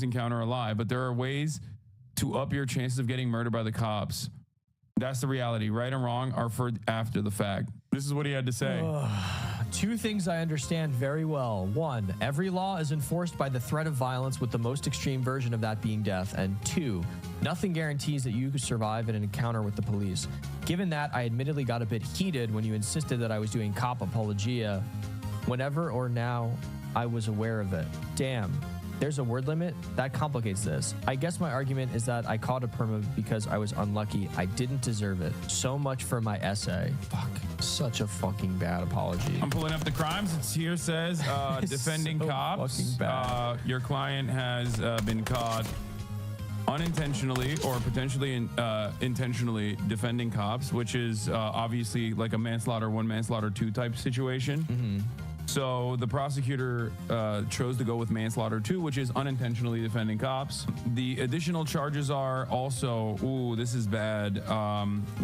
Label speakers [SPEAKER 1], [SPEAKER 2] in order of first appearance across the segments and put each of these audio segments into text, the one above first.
[SPEAKER 1] encounter a lie, but there are ways to up your chances of getting murdered by the cops. That's the reality. Right and wrong are for after the fact. This is what he had to say.
[SPEAKER 2] Two things I understand very well. One, every law is enforced by the threat of violence, with the most extreme version of that being death. And two, nothing guarantees that you could survive in an encounter with the police. Given that, I admittedly got a bit heated when you insisted that I was doing cop apologia. Whenever or now, I was aware of it. Damn. There's a word limit? That complicates this. I guess my argument is that I caught a perma because I was unlucky. I didn't deserve it. So much for my essay. Fuck. Such a fucking bad apology.
[SPEAKER 1] I'm pulling up the crimes. It's here says defending
[SPEAKER 2] so
[SPEAKER 1] cops.
[SPEAKER 2] fucking bad.
[SPEAKER 1] Your client has been caught unintentionally or potentially intentionally defending cops, which is obviously like a manslaughter 1, manslaughter 2 type situation.
[SPEAKER 2] Mm-hmm.
[SPEAKER 1] So the prosecutor chose to go with manslaughter 2, which is unintentionally defending cops. The additional charges are also, ooh, this is bad.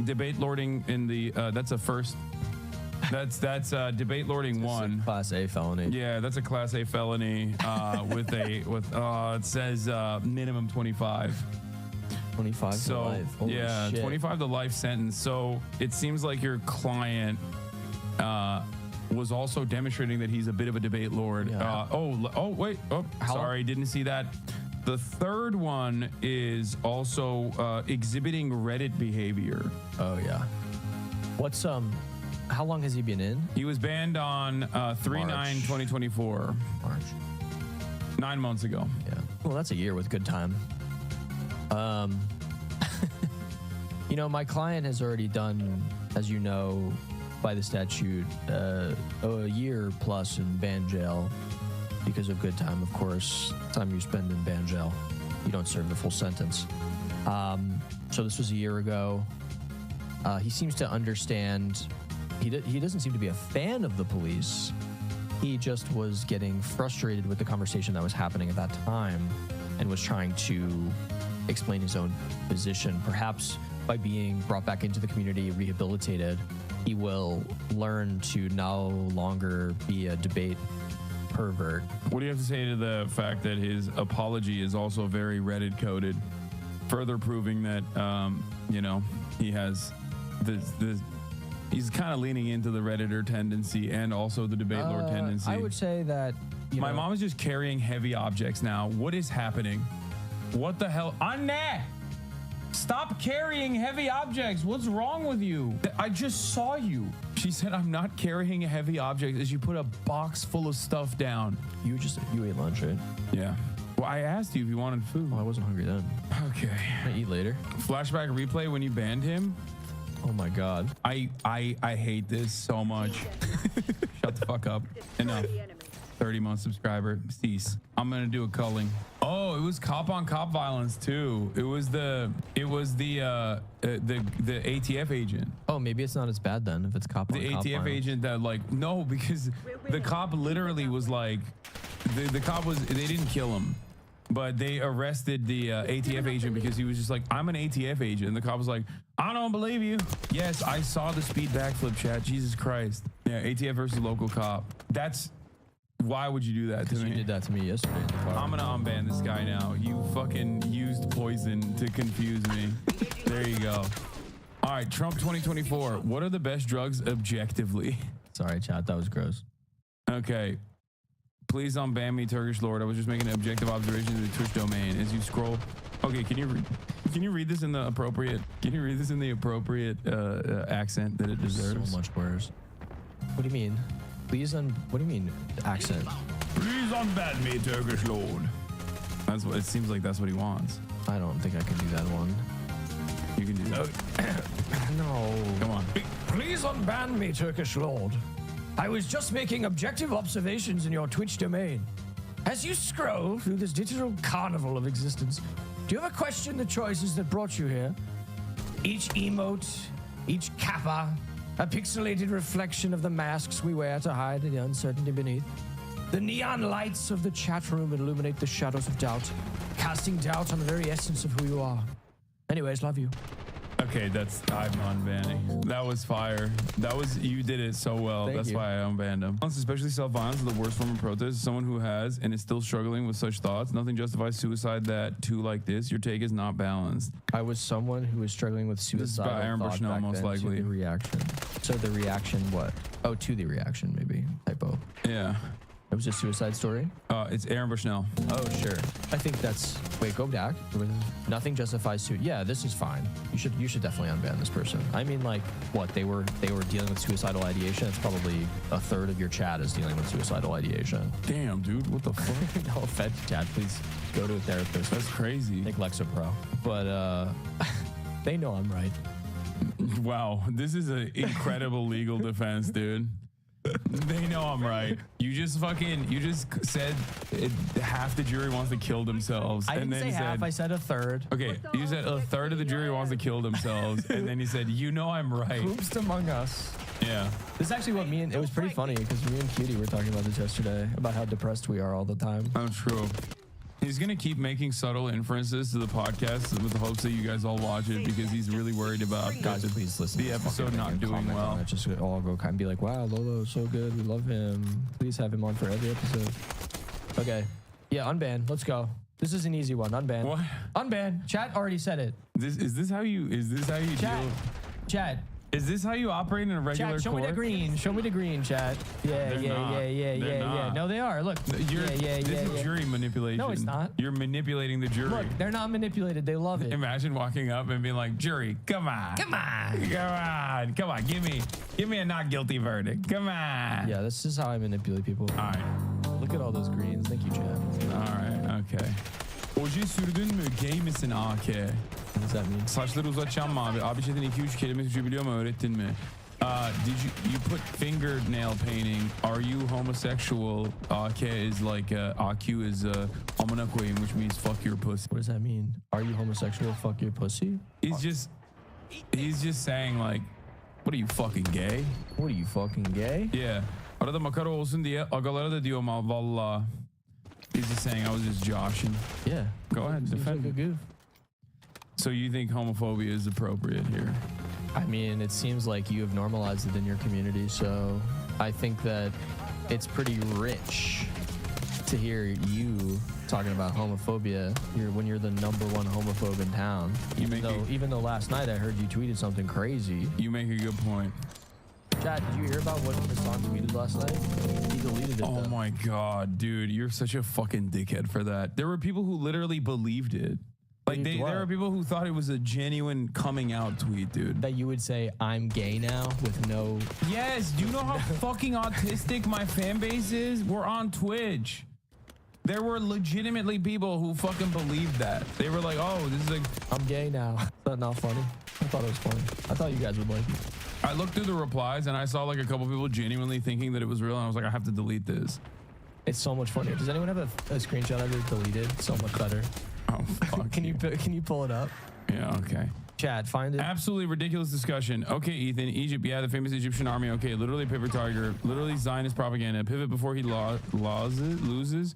[SPEAKER 1] Debate lording in the, that's a first, that's debate lording 1.
[SPEAKER 2] Class A felony.
[SPEAKER 1] Yeah, that's a class A felony it says minimum 25.
[SPEAKER 2] 25 to life. Holy
[SPEAKER 1] yeah,
[SPEAKER 2] shit.
[SPEAKER 1] 25 to life sentence. So it seems like your client was also demonstrating that he's a bit of a debate lord.
[SPEAKER 2] Yeah.
[SPEAKER 1] Sorry, didn't see that. The third one is also exhibiting Reddit behavior.
[SPEAKER 2] Oh yeah. What's how long has he been in?
[SPEAKER 1] He was banned on 3/9/2024.
[SPEAKER 2] March.
[SPEAKER 1] 9 months ago.
[SPEAKER 2] Yeah. Well, that's a year with good time. You know, my client has already done, as you know, by the statute, a year plus in ban jail because of good time. Of course, time you spend in ban jail, you don't serve the full sentence. So this was a year ago. He seems to understand. He doesn't seem to be a fan of the police. He just was getting frustrated with the conversation that was happening at that time and was trying to explain his own position. Perhaps by being brought back into the community, rehabilitated, he will learn to no longer be a debate pervert.
[SPEAKER 1] What do you have to say to the fact that his apology is also very Reddit coded, further proving that, you know, he has this he's kind of leaning into the Redditor tendency and also the debate lord tendency.
[SPEAKER 2] I would say that
[SPEAKER 1] my mom is just carrying heavy objects now. What is happening? What the hell? Anne! Stop carrying heavy objects. What's wrong with you? I just saw you. She said, I'm not carrying a heavy object as you put a box full of stuff down.
[SPEAKER 2] You ate lunch, right?
[SPEAKER 1] Yeah. Well, I asked you if you wanted food.
[SPEAKER 2] Well, I wasn't hungry then.
[SPEAKER 1] Okay.
[SPEAKER 2] I eat later.
[SPEAKER 1] Flashback replay when you banned him.
[SPEAKER 2] Oh my God.
[SPEAKER 1] I hate this so much. Shut the fuck up. Enough. 30-month subscriber. Cease. I'm gonna do a culling. Oh, it was cop on cop violence too. It was the ATF agent.
[SPEAKER 2] Oh, maybe it's not as bad then if it's cop on cop.
[SPEAKER 1] The ATF agent that no, because the cop literally was like, the cop was, they didn't kill him, but they arrested the ATF agent because he was just like, I'm an ATF agent. And the cop was like, I don't believe you. Yes, I saw the speed backflip chat. Jesus Christ. Yeah, ATF versus local cop. Why would you do that to me?
[SPEAKER 2] You did that to me yesterday.
[SPEAKER 1] I'm gonna unban this guy now. You fucking used poison to confuse me. There you go. All right, Trump 2024. What are the best drugs objectively?
[SPEAKER 2] Sorry, chat. That was gross.
[SPEAKER 1] Okay. Please unban me, Turkish Lord. I was just making an objective observation of the Twitch domain. As you scroll. Okay, can you read this in the appropriate? Can you read this in the appropriate accent that it deserves?
[SPEAKER 2] So much worse. What do you mean? Please what do you mean accent?
[SPEAKER 1] Please unban me, Turkish Lord. That's what it seems like. That's what he wants.
[SPEAKER 2] I don't think I can do that one.
[SPEAKER 1] You can do that.
[SPEAKER 2] No.
[SPEAKER 1] Come on.
[SPEAKER 2] Please unban me, Turkish Lord. I was just making objective observations in your Twitch domain. As you scroll through this digital carnival of existence, do you ever question the choices that brought you here? Each emote, each kappa, a pixelated reflection of the masks we wear to hide the uncertainty beneath. The neon lights of the chat room illuminate the shadows of doubt, casting doubt on the very essence of who you are. Anyways, love you.
[SPEAKER 1] Okay, I'm unbanning. That was fire. You did it so well. That's why I unbanned him. Especially self-violence is the worst form of protest. Someone who has and is still struggling with such thoughts. Nothing justifies suicide that too like this. Your take is not balanced.
[SPEAKER 2] I was someone who was struggling with suicide.
[SPEAKER 1] This is by Aaron Bushnell, most likely.
[SPEAKER 2] To the reaction. So the reaction, what? Oh, to the reaction, maybe. Typo.
[SPEAKER 1] Yeah.
[SPEAKER 2] It was a suicide story?
[SPEAKER 1] It's Aaron Bushnell.
[SPEAKER 2] Oh, sure. I think that's... Wait, go back. Nothing justifies suicide. Yeah, this is fine. You should definitely unban this person. I mean, like, what? They were dealing with suicidal ideation. It's probably a third of your chat is dealing with suicidal ideation.
[SPEAKER 1] Damn, dude. What the fuck?
[SPEAKER 2] No offense, chat. Please go to a therapist.
[SPEAKER 1] That's crazy.
[SPEAKER 2] Take Lexapro. But, they know I'm right.
[SPEAKER 1] Wow. This is an incredible legal defense, dude. They know I'm right. You just said half the jury wants to kill themselves.
[SPEAKER 2] I didn't say half. I said a third.
[SPEAKER 1] Okay, you said a third of the jury wants to kill themselves, and then you said, you know I'm right.
[SPEAKER 2] Oops among us.
[SPEAKER 1] Yeah.
[SPEAKER 2] This is actually what it was pretty funny because me and Cutie were talking about this yesterday about how depressed we are all the time.
[SPEAKER 1] Oh, true. He's going to keep making subtle inferences to the podcast with the hopes that you guys all watch it because he's really worried about
[SPEAKER 2] guys, please listen
[SPEAKER 1] the episode not doing well.
[SPEAKER 2] Just all go kind of be like, wow, Lolo is so good. We love him. Please have him on for every episode. Okay. Yeah, unban. Let's go. This is an easy one. Unban.
[SPEAKER 1] What?
[SPEAKER 2] Unban. Chat already said it.
[SPEAKER 1] Is this how you
[SPEAKER 2] chat,
[SPEAKER 1] deal?
[SPEAKER 2] Chat.
[SPEAKER 1] Is this how you operate in a regular
[SPEAKER 2] chat, show
[SPEAKER 1] court?
[SPEAKER 2] me the green. Show me the green, chat. Yeah. No, they are. Look.
[SPEAKER 1] This is jury manipulation.
[SPEAKER 2] No, it's not.
[SPEAKER 1] You're manipulating the jury.
[SPEAKER 2] Look, they're not manipulated. They love it.
[SPEAKER 1] Imagine walking up and being like, jury, come on. Come on. Give me a not guilty verdict. Come on.
[SPEAKER 2] Yeah, this is how I manipulate people.
[SPEAKER 1] All right.
[SPEAKER 2] Look at all those greens. Thank you, chat.
[SPEAKER 1] All right. Okay. Oje sürdün mü? Gay misin AK?
[SPEAKER 2] What does that mean?
[SPEAKER 1] Saçları uzatacağım mı abi? Abi chatin 2-3 kelime Türkçe biliyor mu? Öğrettin mi? Did you put fingernail painting? Are you homosexual? AK is like AQ is amına koyayım, which means fuck your pussy.
[SPEAKER 2] What does that mean? Are you homosexual? Fuck your pussy?
[SPEAKER 1] He's just saying like, what are you, fucking gay?
[SPEAKER 2] What are you, fucking gay?
[SPEAKER 1] Yeah. Arada makara olsun diye agalara da diyorum valla. He's just saying I was just joshing.
[SPEAKER 2] Yeah.
[SPEAKER 1] Go ahead, defend
[SPEAKER 2] like a goof.
[SPEAKER 1] So you think homophobia is appropriate here?
[SPEAKER 2] I mean, it seems like you have normalized it in your community, so I think that it's pretty rich to hear you talking about homophobia when you're the #1 homophobe in town. Even though last night I heard you tweeted something crazy.
[SPEAKER 1] You make a good point.
[SPEAKER 2] Chat, did you hear about what Hassan tweeted last night? He deleted it.
[SPEAKER 1] Oh my god, dude, you're such a fucking dickhead for that. There were people who literally believed it. Like there were people who thought it was a genuine coming out tweet, dude.
[SPEAKER 2] That you would say, I'm gay now with no...
[SPEAKER 1] Yes, do you know how fucking autistic my fan base is? We're on Twitch. There were legitimately people who fucking believed that. They were like, oh, this is like...
[SPEAKER 2] I'm gay now. Is that not funny? I thought it was funny. I thought you guys would like it.
[SPEAKER 1] I looked through the replies and I saw like a couple people genuinely thinking that it was real, and I was like, I have to delete this.
[SPEAKER 2] It's so much funnier. Does anyone have a screenshot of it deleted? So much better.
[SPEAKER 1] Oh, fuck.
[SPEAKER 2] Can you pull it up?
[SPEAKER 1] Yeah, okay.
[SPEAKER 2] Chat, find it.
[SPEAKER 1] Absolutely ridiculous discussion. Okay, Ethan, Egypt, yeah, the famous Egyptian army. Okay, literally paper tiger, literally Zionist propaganda. Pivot before he loses.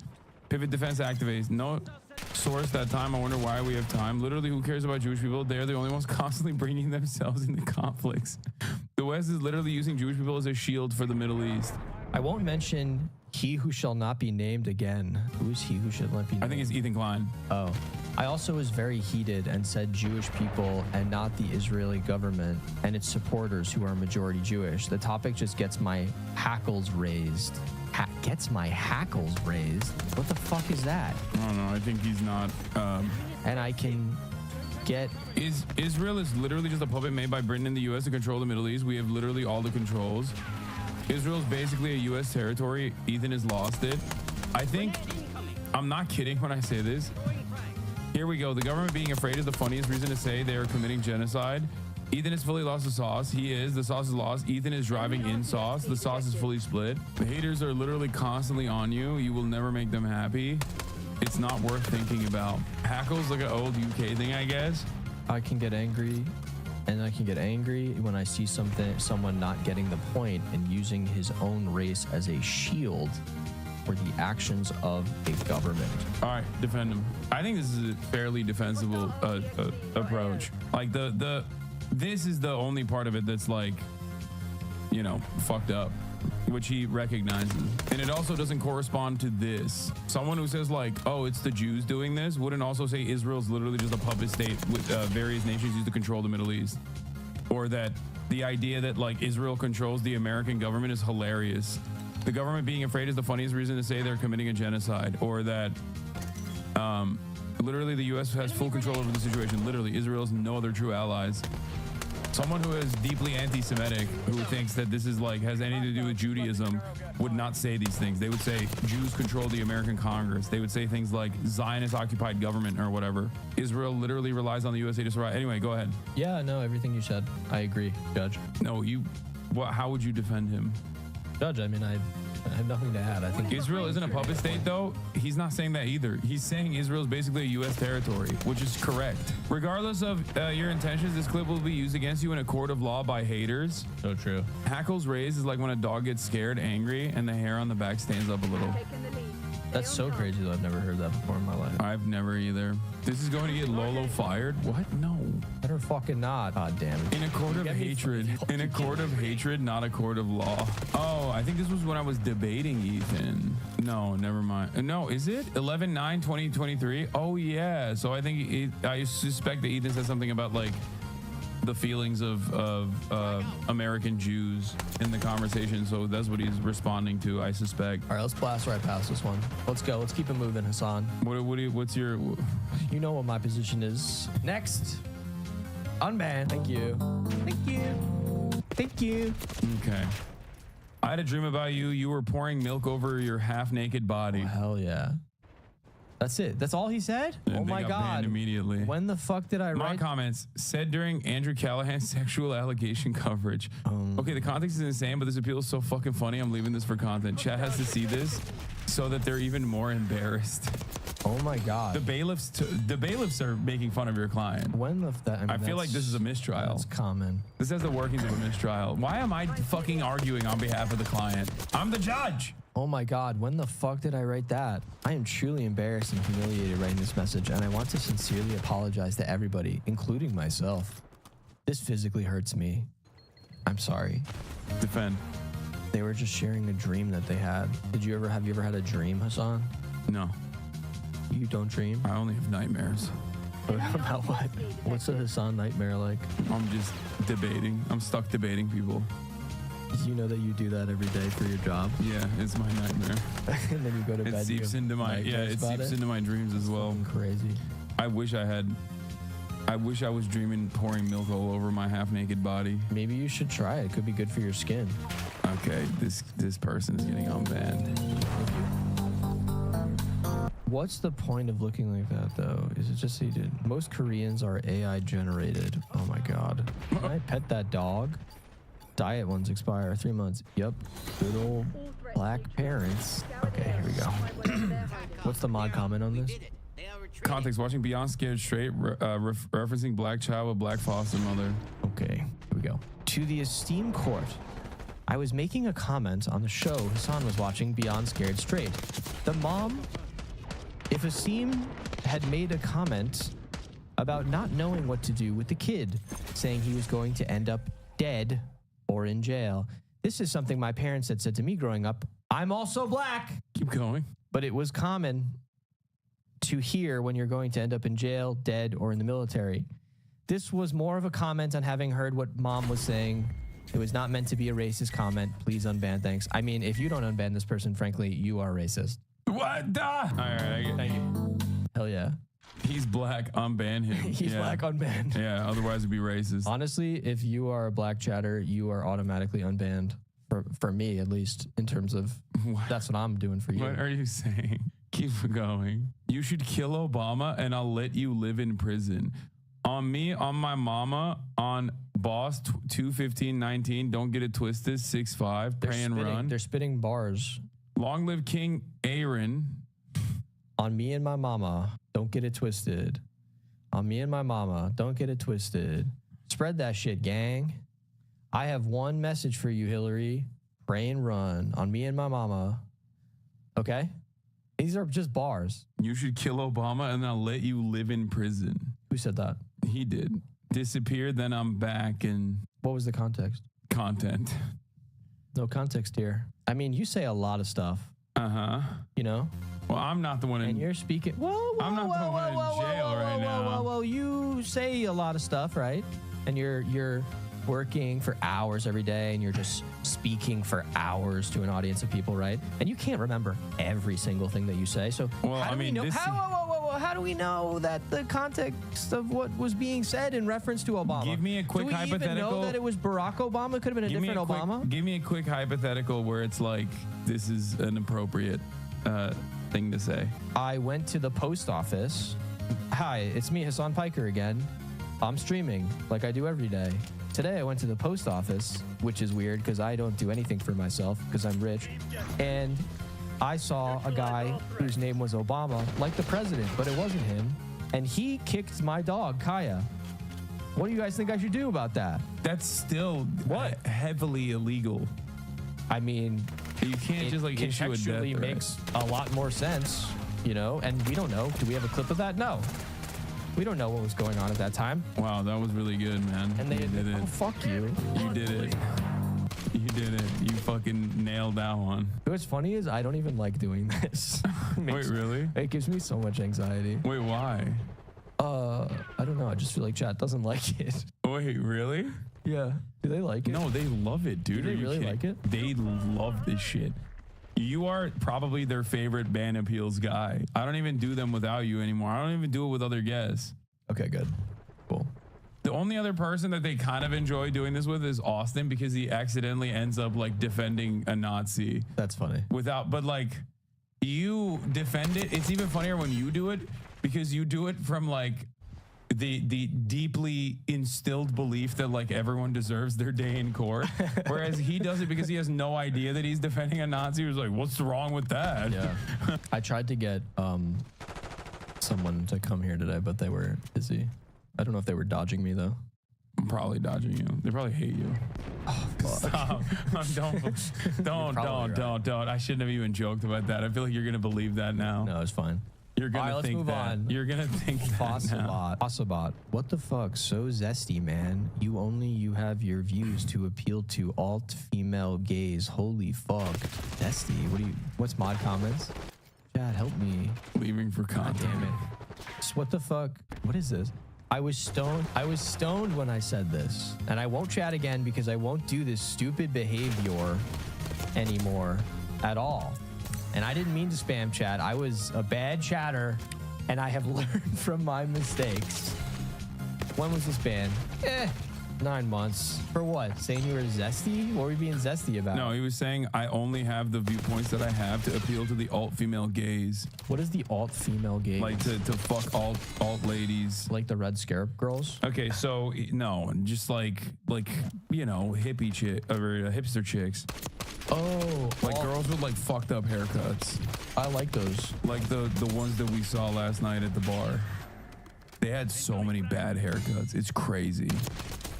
[SPEAKER 1] Pivot defense activates. No source that time. I wonder why we have time. Literally, who cares about Jewish people? They're the only ones constantly bringing themselves into conflicts. The West is literally using Jewish people as a shield for the Middle East.
[SPEAKER 2] I won't mention he who shall not be named again. Who is he who shall not be named?
[SPEAKER 1] I think it's Ethan Klein.
[SPEAKER 2] Oh. I also was very heated and said Jewish people and not the Israeli government and its supporters who are majority Jewish. The topic just gets my hackles raised. Gets my hackles raised? What the fuck is that?
[SPEAKER 1] I don't know. I think he's not...
[SPEAKER 2] And I can get...
[SPEAKER 1] Israel is literally just a puppet made by Britain and the U.S. to control the Middle East. We have literally all the controls. Israel's basically a U.S. territory. Ethan has lost it. I think... I'm not kidding when I say this. Here we go. The government being afraid is the funniest reason to say they are committing genocide. Ethan has fully lost the sauce. He is. The sauce is lost. Ethan is driving in sauce. The sauce is fully split. The haters are literally constantly on you. You will never make them happy. It's not worth thinking about. Hackles like an old UK thing, I guess.
[SPEAKER 2] I can get angry, and I can get angry when I see someone not getting the point and using his own race as a shield for the actions of a government.
[SPEAKER 1] All right, defend him. I think this is a fairly defensible approach. Like This is the only part of it that's like, you know, fucked up, which he recognizes. And it also doesn't correspond to this. Someone who says like, oh, it's the Jews doing this wouldn't also say Israel's literally just a puppet state with various nations used to control the Middle East. Or that the idea that like Israel controls the American government is hilarious. The government being afraid is the funniest reason to say they're committing a genocide. Or that literally the US has full control over the situation. Literally, Israel has no other true allies. Someone who is deeply anti-Semitic, who thinks that this is like has anything to do with Judaism, would not say these things. They would say Jews control the American Congress. They would say things like Zionist occupied government or whatever. Israel literally relies on the USA to survive. Anyway, go ahead.
[SPEAKER 2] Yeah, no, everything you said, I agree, Judge.
[SPEAKER 1] No, you. What? How would you defend him?
[SPEAKER 2] Judge, I mean, I have nothing to add. I think
[SPEAKER 1] Israel isn't a puppet state, though. He's not saying that either. He's saying Israel is basically a U.S. territory, which is correct. Regardless of your intentions, this clip will be used against you in a court of law by haters.
[SPEAKER 2] so true.
[SPEAKER 1] Hackles raised is like when a dog gets scared, angry, and the hair on the back stands up a little.
[SPEAKER 2] That's so crazy though. I've never heard that before in my life.
[SPEAKER 1] I've never either. This is going to get Lolo fired? What? No.
[SPEAKER 2] Better fucking not. God damn it.
[SPEAKER 1] In a court of hatred. In a court of hatred, not a court of law. Oh, I think this was when I was debating Ethan. No, never mind. No, is it? 11/9/2023? Oh, yeah. So I think I suspect that Ethan said something about like the feelings of American Jews in the conversation. So that's what he's responding to, I suspect.
[SPEAKER 2] All right, let's blast right past this one. Let's go. Let's keep it moving, Hassan.
[SPEAKER 1] What's your...
[SPEAKER 2] You know what my position is. Next. Unban. Thank you. Thank you. Thank you.
[SPEAKER 1] Okay. I had a dream about you. You were pouring milk over your half-naked body.
[SPEAKER 2] Oh, hell yeah. That's it. That's all he said?
[SPEAKER 1] And
[SPEAKER 2] oh
[SPEAKER 1] they
[SPEAKER 2] my
[SPEAKER 1] got
[SPEAKER 2] God.
[SPEAKER 1] banned immediately.
[SPEAKER 2] When the fuck did I
[SPEAKER 1] My
[SPEAKER 2] write?
[SPEAKER 1] comments said during Andrew Callahan's sexual allegation coverage. Okay, the context is insane, but this appeal is so fucking funny. I'm leaving this for content. Chat has to see this so that they're even more embarrassed.
[SPEAKER 2] Oh my God.
[SPEAKER 1] The bailiffs are making fun of your client.
[SPEAKER 2] When the
[SPEAKER 1] I feel like this is a mistrial.
[SPEAKER 2] That's common.
[SPEAKER 1] This has the workings of a mistrial. Why am I fucking arguing on behalf of the client? I'm the judge.
[SPEAKER 2] Oh my God, when the fuck did I write that? I am truly embarrassed and humiliated writing this message, and I want to sincerely apologize to everybody, including myself. This physically hurts me. I'm sorry.
[SPEAKER 1] Defend.
[SPEAKER 2] They were just sharing a dream that they had. Have you ever had a dream, Hassan?
[SPEAKER 1] No,
[SPEAKER 2] You don't dream?
[SPEAKER 1] I only have nightmares.
[SPEAKER 2] About what? What's a Hassan nightmare like?
[SPEAKER 1] I'm just debating. I'm stuck debating people.
[SPEAKER 2] You know that you do that every day for your job?
[SPEAKER 1] Yeah, it's my nightmare.
[SPEAKER 2] And then you go to bed.
[SPEAKER 1] It seeps into my into my dreams as well.
[SPEAKER 2] Crazy.
[SPEAKER 1] I wish I was dreaming pouring milk all over my half-naked body.
[SPEAKER 2] Maybe you should try it. It could be good for your skin.
[SPEAKER 1] Okay, this person's getting unbanned.
[SPEAKER 2] What's the point of looking like that, though? Is it just seated? Most Koreans are AI generated. Oh my God. Can I pet that dog? Diet ones expire 3 months. Yep. Good old black parents. Okay, here we go. What's the mod comment on this?
[SPEAKER 1] Context: watching Beyond Scared Straight, referencing black child with black foster mother.
[SPEAKER 2] Okay, here we go. To the esteemed court, I was making a comment on the show Hassan was watching Beyond Scared Straight. The mom, if Asim had made a comment about not knowing what to do with the kid, saying he was going to end up dead or in jail. This is something my parents had said to me growing up. I'm also black.
[SPEAKER 1] Keep going.
[SPEAKER 2] But it was common to hear when you're going to end up in jail, dead, or in the military. This was more of a comment on having heard what mom was saying. It was not meant to be a racist comment. Please unban, thanks. I mean, if you don't unban this person, frankly, you are racist.
[SPEAKER 1] What? All right,
[SPEAKER 2] Thank you. Hell yeah.
[SPEAKER 1] He's black. Unban him.
[SPEAKER 2] He's black, unbanned.
[SPEAKER 1] Yeah, otherwise it'd be racist.
[SPEAKER 2] Honestly, if you are a black chatter, you are automatically unbanned. For me, at least, in terms of that's what I'm doing for you.
[SPEAKER 1] What are you saying? Keep going. You should kill Obama and I'll let you live in prison. On me, on my mama, on boss 21519. Don't get it twisted. 6'5". Pray and run.
[SPEAKER 2] They're spitting bars.
[SPEAKER 1] Long live King Aaron.
[SPEAKER 2] On me and my mama, don't get it twisted. On me and my mama, don't get it twisted. Spread that shit, gang. I have one message for you, Hillary. Pray and run. On me and my mama. Okay? These are just bars.
[SPEAKER 1] You should kill Obama and I'll let you live in prison.
[SPEAKER 2] Who said that?
[SPEAKER 1] He did. disappeared, then I'm back in
[SPEAKER 2] What was the context?
[SPEAKER 1] content.
[SPEAKER 2] No context here. I mean, you say a lot of stuff,
[SPEAKER 1] Uh-huh.
[SPEAKER 2] you know?
[SPEAKER 1] Well, I'm not the one
[SPEAKER 2] And
[SPEAKER 1] in...
[SPEAKER 2] you're speaking. Whoa,
[SPEAKER 1] I'm not the one in jail right now.
[SPEAKER 2] Whoa. You say a lot of stuff, right? And you're working for hours every day, and you're just speaking for hours to an audience of people, right? And you can't remember every single thing that you say. So
[SPEAKER 1] Well,
[SPEAKER 2] how do
[SPEAKER 1] I mean,
[SPEAKER 2] we know?
[SPEAKER 1] this-
[SPEAKER 2] How do we know that the context of what was being said in reference to Obama?
[SPEAKER 1] Give me a quick
[SPEAKER 2] do we even
[SPEAKER 1] hypothetical.
[SPEAKER 2] know that it was Barack Obama? Could have been a different Obama.
[SPEAKER 1] Give me a quick hypothetical where it's like, this is an appropriate thing to say.
[SPEAKER 2] I went to the post office. Hi, it's me, Hassan Piker again. I'm streaming like I do every day. Today I went to the post office, which is weird because I don't do anything for myself because I'm rich. And I saw a guy whose name was Obama, like the president, but it wasn't him. And he kicked my dog, Kaya. What do you guys think I should do about that?
[SPEAKER 1] That's still
[SPEAKER 2] What?
[SPEAKER 1] heavily illegal.
[SPEAKER 2] I mean,
[SPEAKER 1] You can't
[SPEAKER 2] it
[SPEAKER 1] just like issue a death
[SPEAKER 2] contextually
[SPEAKER 1] threat.
[SPEAKER 2] makes a lot more sense, you know? And we don't know. Do we have a clip of that? No. We don't know what was going on at that time.
[SPEAKER 1] Wow, that was really good, man.
[SPEAKER 2] And they
[SPEAKER 1] You did
[SPEAKER 2] admit,
[SPEAKER 1] it.
[SPEAKER 2] oh, fuck you.
[SPEAKER 1] You did it. You did it. You fucking nailed that one.
[SPEAKER 2] What's funny is I don't even like doing this.
[SPEAKER 1] Wait, really?
[SPEAKER 2] It gives me so much anxiety.
[SPEAKER 1] Wait, why?
[SPEAKER 2] I don't know. I just feel like chat doesn't like it.
[SPEAKER 1] Wait, really?
[SPEAKER 2] Yeah. Do they like it?
[SPEAKER 1] No, they love it, dude.
[SPEAKER 2] Do they
[SPEAKER 1] Are you
[SPEAKER 2] really
[SPEAKER 1] kidding?
[SPEAKER 2] like it?
[SPEAKER 1] They love this shit. You are probably their favorite ban appeals guy. I don't even do them without you anymore. I don't even do it with other guests.
[SPEAKER 2] Okay, good. Cool.
[SPEAKER 1] The only other person that they kind of enjoy doing this with is Austin because he accidentally ends up like defending a Nazi
[SPEAKER 2] That's funny.
[SPEAKER 1] without, but like you defend it. It's even funnier when you do it because you do it from like the deeply instilled belief that like everyone deserves their day in court. Whereas he does it because he has no idea that he's defending a Nazi. He was like, what's wrong with that?
[SPEAKER 2] Yeah. I tried to get someone to come here today, but they were busy. I don't know if they were dodging me though.
[SPEAKER 1] I'm probably dodging you. They probably hate you. Stop. Don't. I shouldn't have even joked about that. I feel like you're going to believe that now.
[SPEAKER 2] No, it's fine.
[SPEAKER 1] You're going
[SPEAKER 2] All right,
[SPEAKER 1] to
[SPEAKER 2] let's
[SPEAKER 1] think
[SPEAKER 2] move
[SPEAKER 1] that.
[SPEAKER 2] on.
[SPEAKER 1] You're going to think that now.
[SPEAKER 2] Fossabot. What the fuck? So zesty, man. You have your views to appeal to alt female gays. Holy fuck. Zesty. What's mod comments? Chad, help me.
[SPEAKER 1] Leaving for
[SPEAKER 2] God
[SPEAKER 1] content.
[SPEAKER 2] damn it. So what the fuck? What is this? I was stoned when I said this. And I won't chat again because I won't do this stupid behavior anymore at all. And I didn't mean to spam chat. I was a bad chatter and I have learned from my mistakes. When was this banned? 9 months. For what? Saying you were zesty? What were you being zesty about?
[SPEAKER 1] No, he was saying I only have the viewpoints that I have to appeal to the alt female gays.
[SPEAKER 2] What is the alt female gays?
[SPEAKER 1] Like to fuck alt ladies.
[SPEAKER 2] Like the red scarab girls?
[SPEAKER 1] Okay, so no, just like you know, hippie chick or hipster chicks.
[SPEAKER 2] Oh,
[SPEAKER 1] Like girls with like fucked up haircuts.
[SPEAKER 2] I like those.
[SPEAKER 1] Like the ones that we saw last night at the bar. They had so many bad haircuts. It's crazy.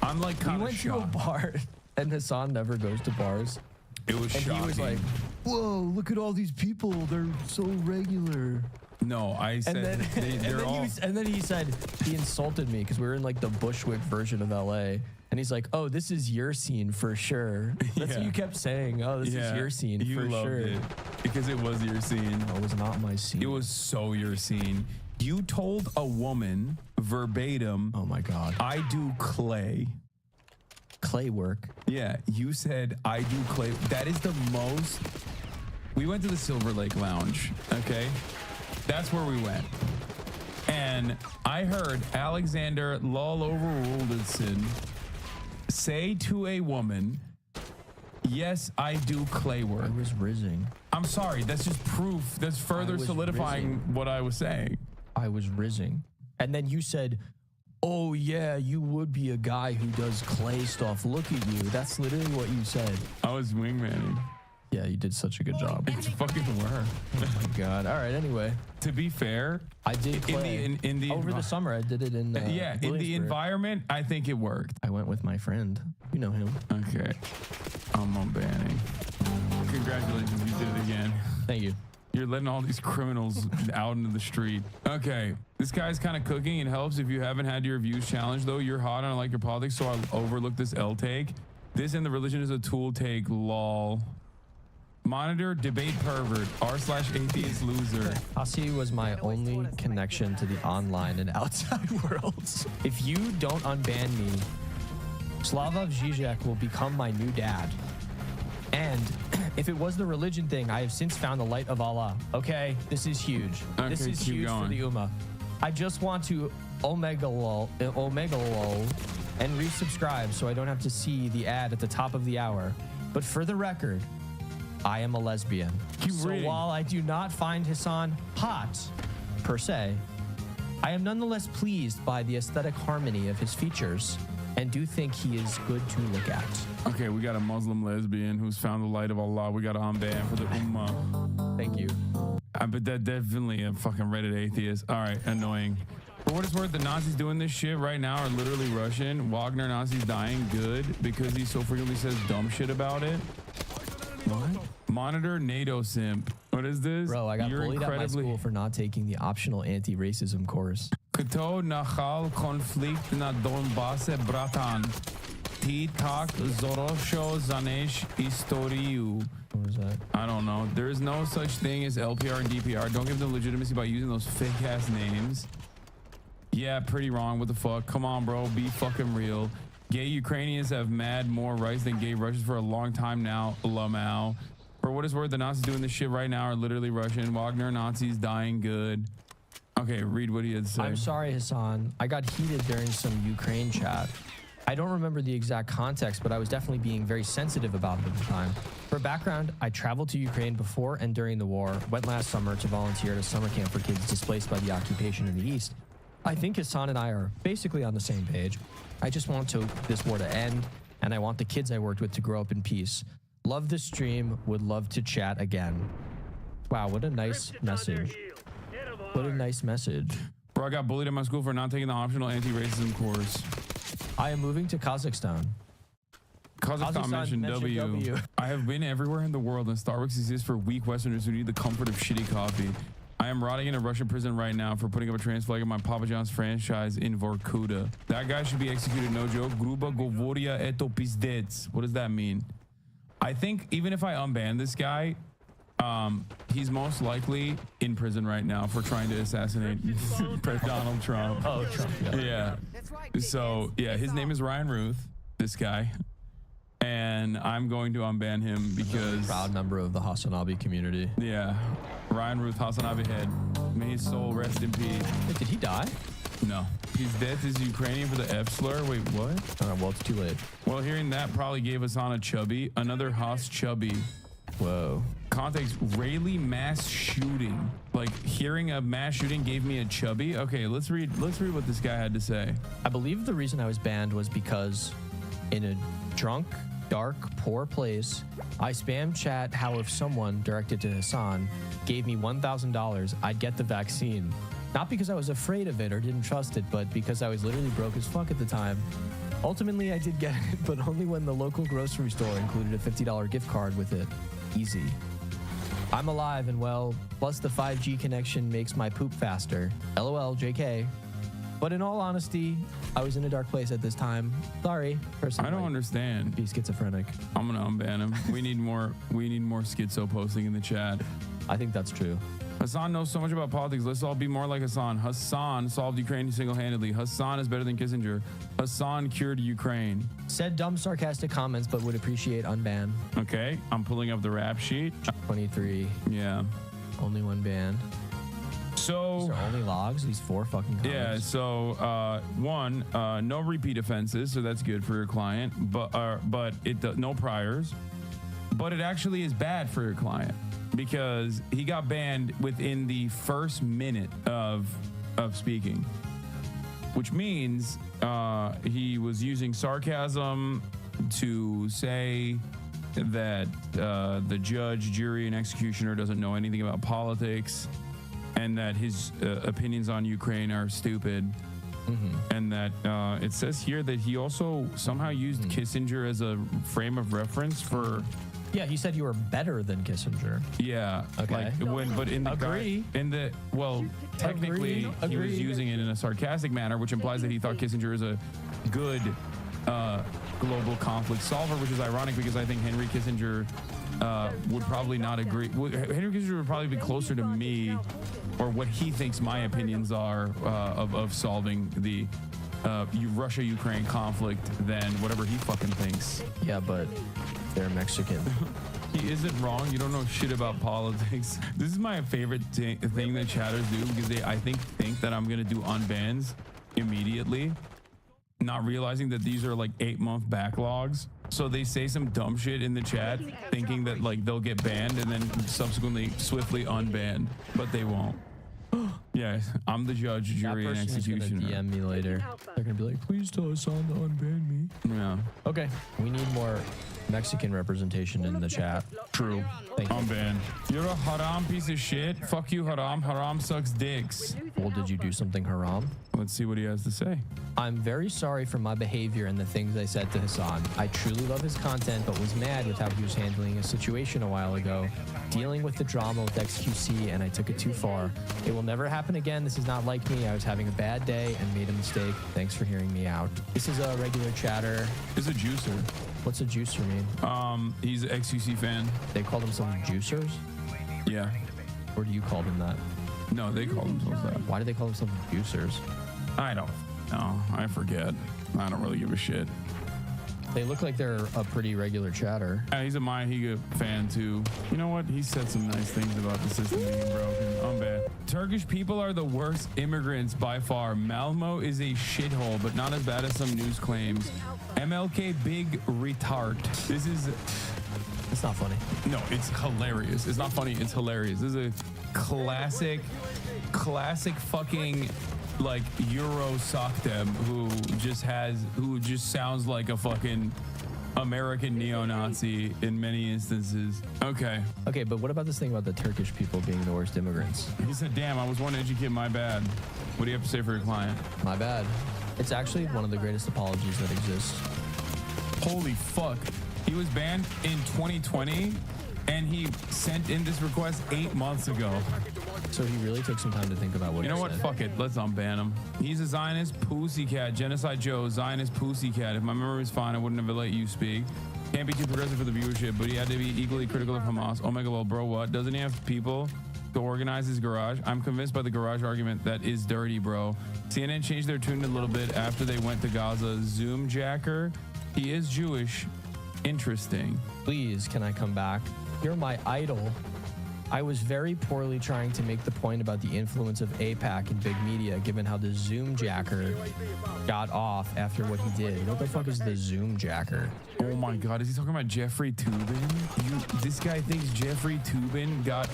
[SPEAKER 1] I'm like kind
[SPEAKER 2] We
[SPEAKER 1] of
[SPEAKER 2] went to a
[SPEAKER 1] shocked.
[SPEAKER 2] bar, and Hassan never goes to bars.
[SPEAKER 1] It was
[SPEAKER 2] And
[SPEAKER 1] shocking.
[SPEAKER 2] he was like, "Whoa, look at all these people. They're so regular."
[SPEAKER 1] no, I said
[SPEAKER 2] And then,
[SPEAKER 1] they're all.
[SPEAKER 2] and then he said he insulted me because we were in like the Bushwick version of LA, and he's like, "Oh, this is your scene for sure." That's what
[SPEAKER 1] Yeah.
[SPEAKER 2] you kept saying. Oh, this is your scene
[SPEAKER 1] you
[SPEAKER 2] for
[SPEAKER 1] loved
[SPEAKER 2] sure.
[SPEAKER 1] it because it was your scene.
[SPEAKER 2] No, it was not my scene.
[SPEAKER 1] It was so your scene. You told a woman verbatim,
[SPEAKER 2] Oh my god,
[SPEAKER 1] I do clay.
[SPEAKER 2] clay work.
[SPEAKER 1] Yeah, you said I do clay. That is the most. We went to the Silver Lake Lounge, okay? That's where we went. And I heard Alexander Lull Overruledson say to a woman, yes, I do clay work.
[SPEAKER 2] I was rizzing.
[SPEAKER 1] I'm sorry, that's just proof. That's further
[SPEAKER 2] was
[SPEAKER 1] solidifying what I was saying.
[SPEAKER 2] I was rizzing. And then you said, "Oh yeah, you would be a guy who does clay stuff. Look at you." That's literally what you said.
[SPEAKER 1] I was wingmanning.
[SPEAKER 2] Yeah, you did such a good job.
[SPEAKER 1] It's fucking work.
[SPEAKER 2] Oh my god. All right, anyway.
[SPEAKER 1] To be fair,
[SPEAKER 2] I did clay.
[SPEAKER 1] in the
[SPEAKER 2] Over the summer, I did it in
[SPEAKER 1] yeah, in the
[SPEAKER 2] Williamsburg.
[SPEAKER 1] environment, I think it worked.
[SPEAKER 2] I went with my friend. You know him.
[SPEAKER 1] Okay. I'm on banning. Congratulations, you did it again.
[SPEAKER 2] Thank you.
[SPEAKER 1] You're letting all these criminals out into the street. Okay, this guy's kind of cooking. It helps if you haven't had your views challenged, though. You're hot on like your politics, so I'll overlook this L take. This and the religion is a tool take, lol. Monitor, debate pervert, r/atheist loser.
[SPEAKER 2] Hasi was my only connection to the online and outside worlds. If you don't unban me, Slavoj Žižek will become my new dad. And if it was the religion thing, I have since found the light of Allah. Okay, this is huge.
[SPEAKER 1] Okay,
[SPEAKER 2] this is huge
[SPEAKER 1] going.
[SPEAKER 2] for the Ummah. I just want to omega lol and resubscribe so I don't have to see the ad at the top of the hour. But for the record, I am a lesbian. So while I do not find Hassan hot, per se, I am nonetheless pleased by the aesthetic harmony of his features and do think he is good to look at.
[SPEAKER 1] Okay, we got a Muslim lesbian who's found the light of Allah. We got an unban for the Ummah.
[SPEAKER 2] Thank you.
[SPEAKER 1] But that definitely a fucking Reddit atheist. All right, annoying. For what it's worth, the Nazis doing this shit right now are literally Russian. Wagner Nazis dying good because he so frequently says dumb shit about it. What? Monitor NATO simp. What is this?
[SPEAKER 2] Bro, I got bullied at my school for not taking the optional anti-racism course.
[SPEAKER 1] Kto nachal konflikt na Donbase, bratan. Ty tak zorosho zaneš istoriu.
[SPEAKER 2] What was that?
[SPEAKER 1] I don't know. There is no such thing as LPR and DPR. Don't give them legitimacy by using those fake ass names. Yeah, pretty wrong. What the fuck? Come on, bro. Be fucking real. Gay Ukrainians have mad more rights than gay Russians for a long time now. Lamau. For what it's worth, the Nazis doing this shit right now are literally Russian. Wagner Nazis dying good. Okay, read what he had to say.
[SPEAKER 2] I'm sorry, Hassan. I got heated during some Ukraine chat. I don't remember the exact context, but I was definitely being very sensitive about it at the time. For background, I traveled to Ukraine before and during the war, went last summer to volunteer at a summer camp for kids displaced by the occupation in the East. I think Hassan and I are basically on the same page. I just want this war to end, and I want the kids I worked with to grow up in peace. Love the stream, would love to chat again. Wow, what a nice message. What a nice message.
[SPEAKER 1] Bro, I got bullied at my school for not taking the optional anti-racism course.
[SPEAKER 2] I am moving to Kazakhstan.
[SPEAKER 1] Kazakhstan mentioned W. I have been everywhere in the world, and Starbucks exists for weak Westerners who need the comfort of shitty coffee. I am rotting in a Russian prison right now for putting up a trans flag in my Papa John's franchise in Vorkuta. That guy should be executed, no joke. Gruba govoria eto pizdets. What does that mean? I think even if I unban this guy, he's most likely in prison right now for trying to assassinate Donald Trump.
[SPEAKER 2] Oh, Trump,
[SPEAKER 1] yeah. So, yeah, his name is Ryan Ruth, this guy. And I'm going to unban him because...
[SPEAKER 2] Proud member of the Hasanabi community.
[SPEAKER 1] Yeah. Ryan Ruth, Hasanabi head. May his soul rest in peace.
[SPEAKER 2] Wait, did he die?
[SPEAKER 1] No. His death is Ukrainian for the F slur. Wait, what?
[SPEAKER 2] Well, it's too late.
[SPEAKER 1] Well, hearing that probably gave us on a chubby. Another Haas chubby.
[SPEAKER 2] Whoa.
[SPEAKER 1] Context, Rayleigh mass shooting. Like, hearing a mass shooting gave me a chubby. Okay, let's read what this guy had to say.
[SPEAKER 2] I believe the reason I was banned was because in a drunk, dark, poor place, I spam chat how if someone directed to Hassan gave me $1,000, I'd get the vaccine. Not because I was afraid of it or didn't trust it, but because I was literally broke as fuck at the time. Ultimately, I did get it, but only when the local grocery store included a $50 gift card with it. Easy. I'm alive and well, plus the 5G connection makes my poop faster. LOL, JK. But in all honesty, I was in a dark place at this time. Sorry, person.
[SPEAKER 1] I don't understand.
[SPEAKER 2] Be schizophrenic.
[SPEAKER 1] I'm gonna unban him. We need more schizo posting in the chat.
[SPEAKER 2] I think that's true.
[SPEAKER 1] Hassan knows so much about politics. Let's all be more like Hassan. Hassan solved Ukraine single-handedly. Hassan is better than Kissinger. Hassan cured Ukraine.
[SPEAKER 2] Said dumb, sarcastic comments, but would appreciate unban.
[SPEAKER 1] Okay, I'm pulling up the rap sheet.
[SPEAKER 2] 23.
[SPEAKER 1] Yeah.
[SPEAKER 2] Only one ban.
[SPEAKER 1] So...
[SPEAKER 2] These are only logs? These 4 fucking comments?
[SPEAKER 1] Yeah, so, one, no repeat offenses, so that's good for your client. But no priors. But it actually is bad for your client, because he got banned within the first minute of speaking, which means he was using sarcasm to say that the judge, jury, and executioner doesn't know anything about politics, and that his opinions on Ukraine are stupid. And that it says here that he also somehow used Kissinger as a frame of reference for
[SPEAKER 2] Yeah, he said you were better than Kissinger.
[SPEAKER 1] Yeah.
[SPEAKER 2] Okay.
[SPEAKER 1] But in the
[SPEAKER 2] Agree.
[SPEAKER 1] technically he was
[SPEAKER 2] Agree.
[SPEAKER 1] using it in a sarcastic manner, which implies that he thought Kissinger is a good global conflict solver, which is ironic because I think Henry Kissinger would probably not agree. Henry Kissinger would probably be closer to me, or what he thinks my opinions are of solving the Russia-Ukraine conflict than whatever he fucking thinks.
[SPEAKER 2] Yeah, but they're Mexican.
[SPEAKER 1] He isn't wrong. You don't know shit about politics. This is my favorite thing that chatters do, because they, I think that I'm gonna do unbans immediately, not realizing that these are like 8-month backlogs. So they say some dumb shit in the chat, thinking that like they'll get banned and then subsequently swiftly unbanned, but they won't. Yeah, I'm the judge, jury, and executioner.
[SPEAKER 2] DM me later. They're gonna be like, please tell Hassan to unban me.
[SPEAKER 1] Yeah.
[SPEAKER 2] Okay, we need more Mexican representation in the chat.
[SPEAKER 1] True.
[SPEAKER 2] Thank you.
[SPEAKER 1] Unbanned. You're a haram piece of shit. Fuck you, haram. Haram sucks dicks.
[SPEAKER 2] Well, did you do something haram?
[SPEAKER 1] Let's see what he has to say.
[SPEAKER 2] I'm very sorry for my behavior and the things I said to Hassan. I truly love his content, but was mad with how he was handling a situation a while ago, dealing with the drama with XQC, and I took it too far. It will never happen again. This is not like me. I was having a bad day and made a mistake. Thanks for hearing me out. This is a regular chatter.
[SPEAKER 1] He's a juicer.
[SPEAKER 2] What's a juicer mean?
[SPEAKER 1] He's an XQC fan.
[SPEAKER 2] They call themselves juicers?
[SPEAKER 1] Yeah.
[SPEAKER 2] Or do you call them that?
[SPEAKER 1] No, they call themselves that.
[SPEAKER 2] Why do they call themselves juicers?
[SPEAKER 1] I don't know. I forget. I don't really give a shit.
[SPEAKER 2] They look like they're a pretty regular chatter.
[SPEAKER 1] He's a Mahiga fan too. You know what? He said some nice things about the system being broken. I'm bad. Turkish people are the worst immigrants by far. Malmo is a shithole, but not as bad as some news claims. MLK big retard. This is...
[SPEAKER 2] It's not funny.
[SPEAKER 1] No, it's hilarious. It's not funny. It's hilarious. This is a classic fucking like Euro sockdem who just sounds like a fucking American neo-Nazi in many instances. Okay,
[SPEAKER 2] but what about this thing about the Turkish people being the worst immigrants?
[SPEAKER 1] he said, damn, I was one educate, my bad. What do you have to say for your client?
[SPEAKER 2] My bad. It's actually one of the greatest apologies that exists.
[SPEAKER 1] Holy fuck. He was banned in 2020 and he sent in this request 8 months ago.
[SPEAKER 2] So he really took some time to think about what
[SPEAKER 1] You know
[SPEAKER 2] he
[SPEAKER 1] what?
[SPEAKER 2] said.
[SPEAKER 1] Fuck it. Let's unban him. He's a Zionist pussycat. Genocide Joe, Zionist pussycat. If my memory is fine, I wouldn't have let you speak. Can't be too progressive for the viewership, but he had to be equally critical of Hamas. Omega, well, bro, what? Doesn't he have people to organize his garage? I'm convinced by the garage argument that is dirty, bro. CNN changed their tune a little bit after they went to Gaza. Zoom jacker. He is Jewish. Interesting.
[SPEAKER 2] Please, can I come back? You're my idol. I was very poorly trying to make the point about the influence of AIPAC in big media, given how the Zoom jacker got off after what he did. What the fuck is the Zoom jacker?
[SPEAKER 1] Oh my God, is he talking about Jeffrey Toobin? This guy thinks Jeffrey Toobin got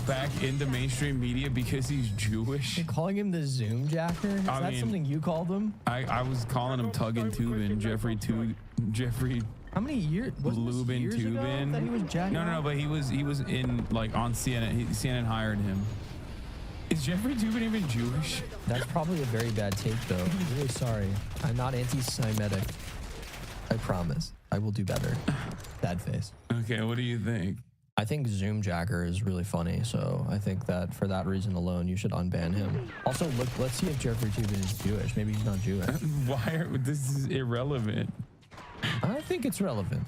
[SPEAKER 1] back into mainstream media because he's Jewish.
[SPEAKER 2] You're calling him the Zoom jacker? Is that something you called him?
[SPEAKER 1] I was calling him Tuggin Toobin, Jeffrey.
[SPEAKER 2] How many years?
[SPEAKER 1] Lubin
[SPEAKER 2] years ago
[SPEAKER 1] Toobin.
[SPEAKER 2] that he was jacking
[SPEAKER 1] No,
[SPEAKER 2] off?
[SPEAKER 1] but he was in on CNN. CNN hired him. Is Jeffrey Toobin even Jewish?
[SPEAKER 2] That's probably a very bad take, though. I'm really sorry. I'm not anti-Semitic. I promise. I will do better. Bad face.
[SPEAKER 1] Okay, what do you think?
[SPEAKER 2] I think Zoom Jacker is really funny, so I think that for that reason alone, you should unban him. Also, look, let's see if Jeffrey Toobin is Jewish. Maybe he's not Jewish.
[SPEAKER 1] This is irrelevant.
[SPEAKER 2] I think it's relevant.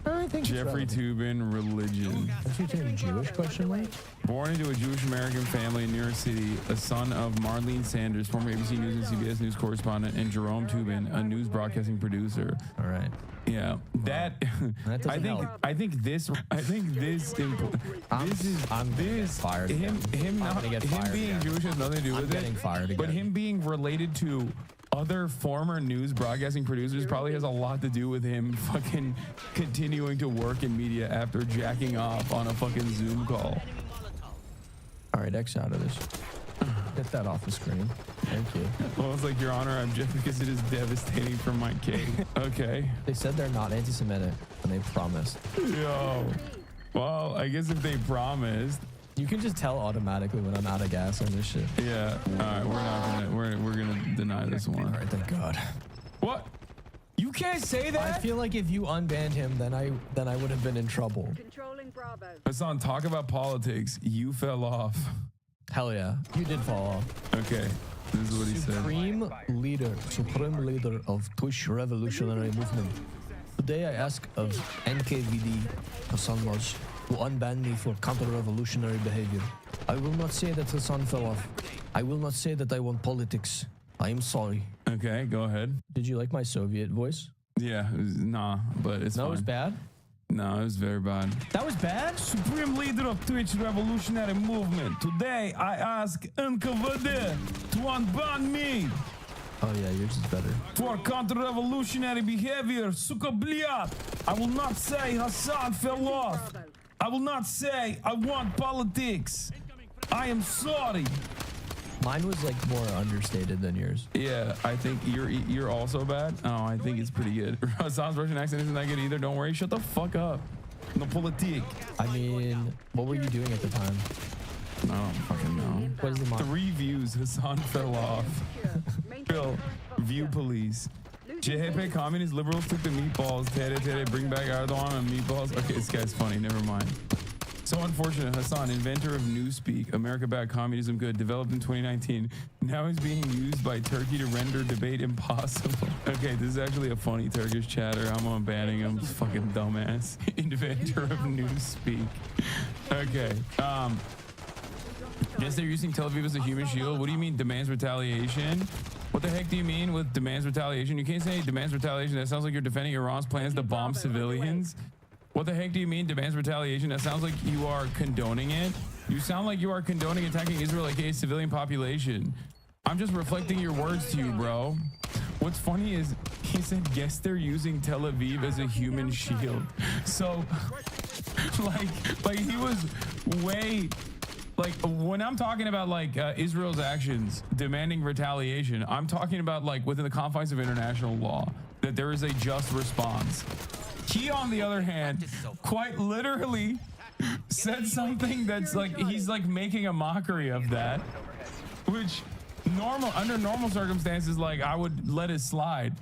[SPEAKER 2] I think
[SPEAKER 1] Jeffrey
[SPEAKER 2] it's
[SPEAKER 1] Toobin, religion.
[SPEAKER 2] What's your term, Jewish question mark?
[SPEAKER 1] Born into a Jewish American family in New York City, a son of Marlene Sanders, former ABC News and CBS News correspondent, and Jerome Toobin, a news broadcasting producer.
[SPEAKER 2] All right.
[SPEAKER 1] Yeah, that
[SPEAKER 2] doesn't help.
[SPEAKER 1] I think this
[SPEAKER 2] fired.
[SPEAKER 1] Him being Jewish has nothing to do with it.
[SPEAKER 2] Getting fired again.
[SPEAKER 1] But him being related to other former news broadcasting producers probably has a lot to do with him fucking continuing to work in media after jacking off on a fucking Zoom call.
[SPEAKER 2] All right, X out of this. Get that off the screen. Thank you.
[SPEAKER 1] Well, it's like, Your Honor, I'm just because it is devastating for my case. Okay.
[SPEAKER 2] They said they're not anti-Semitic, and they promised.
[SPEAKER 1] Yo. Well, I guess if they promised.
[SPEAKER 2] You can just tell automatically when I'm out of gas on this shit.
[SPEAKER 1] Yeah. All right. We're gonna deny this one.
[SPEAKER 2] All right. Thank God.
[SPEAKER 1] What? You can't say that.
[SPEAKER 2] I feel like if you unbanned him, then I would have been in trouble.
[SPEAKER 3] Controlling Bravo.
[SPEAKER 1] Hassan, talk about politics. You fell off.
[SPEAKER 2] Hell yeah, you did fall off.
[SPEAKER 1] Okay, this is what he said.
[SPEAKER 2] Supreme leader of Twitch Revolutionary Movement. Today I ask of NKVD Hassan Mosh to unban me for counter-revolutionary behavior. I will not say that Hassan fell off. I will not say that I want politics. I am sorry.
[SPEAKER 1] Okay, go ahead.
[SPEAKER 2] Did you like my Soviet voice?
[SPEAKER 1] Yeah, nah, but it's
[SPEAKER 2] No,
[SPEAKER 1] fine.
[SPEAKER 2] it was bad.
[SPEAKER 1] No, it was very bad.
[SPEAKER 2] That was bad?
[SPEAKER 1] Supreme leader of Twitch Revolutionary Movement. Today, I ask NKVD to unban me
[SPEAKER 2] Oh yeah, yours is better.
[SPEAKER 1] for counter-revolutionary behavior. Suka bliat. I will not say Hassan fell off. I will not say I want politics. I am sorry.
[SPEAKER 2] Mine was like more understated than yours.
[SPEAKER 1] Yeah, I think you're also bad. Oh, I think it's pretty good. Hassan's Russian accent isn't that good either. Don't worry. Shut the fuck up. No politique.
[SPEAKER 2] I mean, what were you doing at the time?
[SPEAKER 1] I don't fucking know.
[SPEAKER 2] What is the mod?
[SPEAKER 1] 3 views. Hassan fell off. Phil, view police. JHP communist liberals took the meatballs. Tere, bring back Erdogan and meatballs. Okay, this guy's funny. Never mind. So unfortunate. Hassan, inventor of Newspeak, America Bad Communism Good, developed in 2019. Now he's being used by Turkey to render debate impossible. Okay, this is actually a funny Turkish chatter. I'm unbanning him. Fucking dumbass. Inventor of Newspeak. Okay. Guess they're using Tel Aviv as a human shield. What do you mean demands retaliation? What the heck do you mean with demands retaliation? You can't say demands retaliation. That sounds like you're defending Iran's plans to bomb civilians. What the heck do you mean demands retaliation? That sounds like you are condoning it. You sound like you are condoning attacking Israel, aka civilian population. I'm just reflecting your words to you, bro. What's funny is he said, guess they're using Tel Aviv as a human shield. So like he was way, like when I'm talking about like Israel's actions demanding retaliation, I'm talking about like within the confines of international law, that there is a just response. He, on the other hand, quite literally said something that's like, he's like making a mockery of that, which under normal circumstances, like I would let it slide.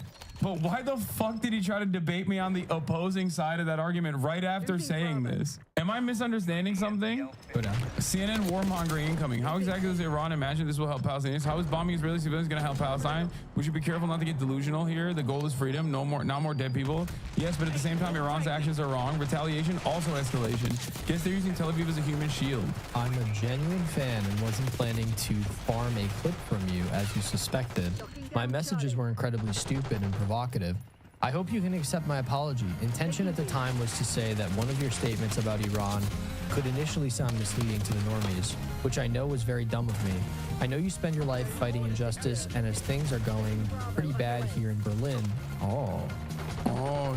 [SPEAKER 1] But why the fuck did he try to debate me on the opposing side of that argument right after saying this? Am I misunderstanding something?
[SPEAKER 2] Go down.
[SPEAKER 1] CNN warmongering incoming. How exactly does Iran imagine this will help Palestinians? How is bombing Israeli civilians going to help Palestine? We should be careful not to get delusional here. The goal is freedom. Not more dead people. Yes, but at the same time, Iran's actions are wrong. Retaliation, also escalation. Guess they're using Tel Aviv as a human shield.
[SPEAKER 2] I'm a genuine fan and wasn't planning to farm a clip from you as you suspected. My messages were incredibly stupid and provocative. I hope you can accept my apology. Intention at the time was to say that one of your statements about Iran could initially sound misleading to the normies, which I know was very dumb of me. I know you spend your life fighting injustice, and as things are going pretty bad here in Berlin. Oh,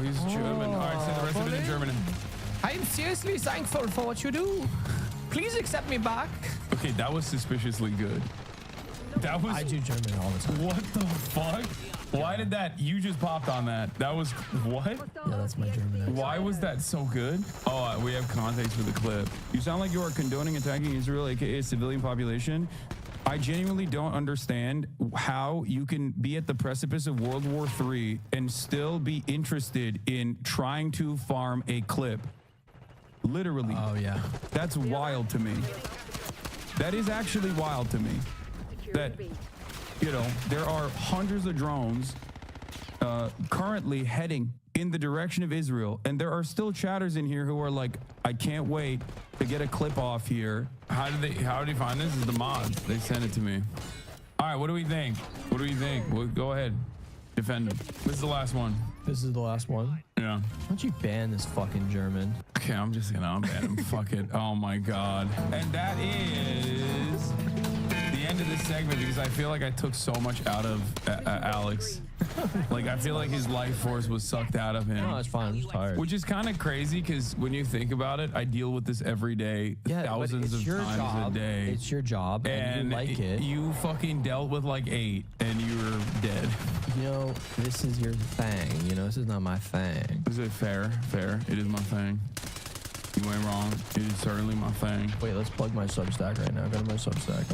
[SPEAKER 1] he's German. All right, say the rest of it in German.
[SPEAKER 2] I am seriously thankful for what you do. Please accept me back.
[SPEAKER 1] Okay, that was suspiciously good. That was.
[SPEAKER 2] I do German all the time.
[SPEAKER 1] What the fuck? Why did that? You just popped on that. That was what?
[SPEAKER 2] Yeah, that's my German accent.
[SPEAKER 1] Why was that so good? Oh, we have context for the clip. You sound like you are condoning attacking Israel, aka civilian population. I genuinely don't understand how you can be at the precipice of World War III and still be interested in trying to farm a clip. Literally.
[SPEAKER 2] Oh yeah.
[SPEAKER 1] That's wild to me. That is actually wild to me. That, you know, there are hundreds of drones currently heading in the direction of Israel, and there are still chatters in here who are like, I can't wait to get a clip off here. How did he find this? This is the mods. They sent it to me. All right, what do we think? What do we think? Well, go ahead. Defend him. This is the last one.
[SPEAKER 2] This is the last one.
[SPEAKER 1] Yeah.
[SPEAKER 2] Why don't you ban this fucking German?
[SPEAKER 1] Okay, I'm just gonna unban him. Fuck it. Oh my god. And that is the end of this segment, because I feel like I took so much out of Alex. Like, I feel like his life force was sucked out of him.
[SPEAKER 2] No, it's fine. I'm just tired.
[SPEAKER 1] Which is kind of crazy, because when you think about it, I deal with this every day, thousands of times a day.
[SPEAKER 2] It's your job, and you like it.
[SPEAKER 1] You fucking dealt with like 8, and you were dead.
[SPEAKER 2] You know, this is your thing. You know, this is not my thing.
[SPEAKER 1] Is it fair? Fair. It is my thing. You ain't wrong. It is certainly my thing.
[SPEAKER 2] Wait, let's plug my Substack right now. Go to my Substack.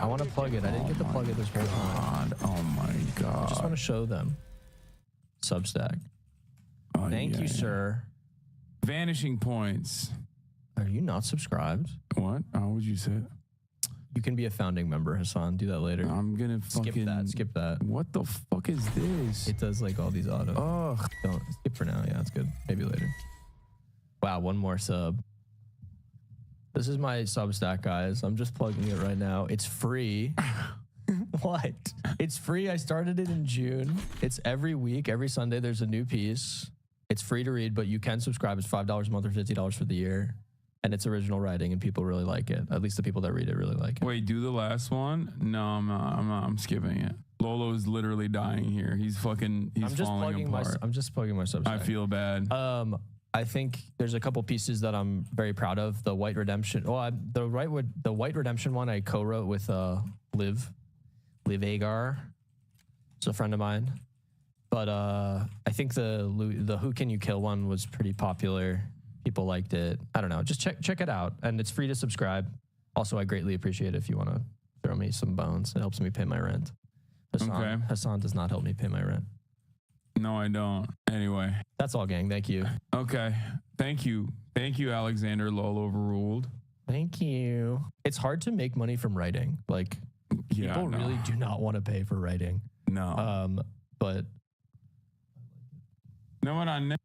[SPEAKER 2] I want to plug it. I didn't get to plug it this whole time.
[SPEAKER 1] Oh my god.
[SPEAKER 2] I just want to show them. Substack.
[SPEAKER 1] Oh,
[SPEAKER 2] Thank you, sir.
[SPEAKER 1] Vanishing points.
[SPEAKER 2] Are you not subscribed?
[SPEAKER 1] What? How would you say it?
[SPEAKER 2] You can be a founding member, Hassan. Do that later.
[SPEAKER 1] I'm gonna fucking
[SPEAKER 2] skip that. Skip that.
[SPEAKER 1] What the fuck is this?
[SPEAKER 2] It does like all these auto.
[SPEAKER 1] Ugh.
[SPEAKER 2] Don't skip for now. Yeah, it's good. Maybe later. Wow, one more sub. This is my Substack, guys. I'm just plugging it right now. It's free. What? It's free. I started it in June. It's every week, every Sunday. There's a new piece. It's free to read, but you can subscribe. It's $5 a month or $50 for the year. And it's original writing, and people really like it. At least the people that read it really like it.
[SPEAKER 1] Wait, do the last one? No, I'm not. I'm skipping it. Lolo is literally dying here. He's falling apart.
[SPEAKER 2] I'm just plugging my Substack.
[SPEAKER 1] I feel bad.
[SPEAKER 2] I think there's a couple pieces that I'm very proud of. The White Redemption. Oh, the White Redemption one I co-wrote with Liv Agar. It's a friend of mine. But I think the Who Can You Kill one was pretty popular. People liked it. I don't know. Just check it out, and it's free to subscribe. Also, I greatly appreciate it if you want to throw me some bones. It helps me pay my rent. Hassan does not help me pay my rent.
[SPEAKER 1] No, I don't. Anyway.
[SPEAKER 2] That's all, gang. Thank you.
[SPEAKER 1] Okay. Thank you. Thank you, Alexander Lol Overruled.
[SPEAKER 2] Thank you. It's hard to make money from writing. Like, people really do not want to pay for writing.
[SPEAKER 1] No.
[SPEAKER 2] But...
[SPEAKER 1] No,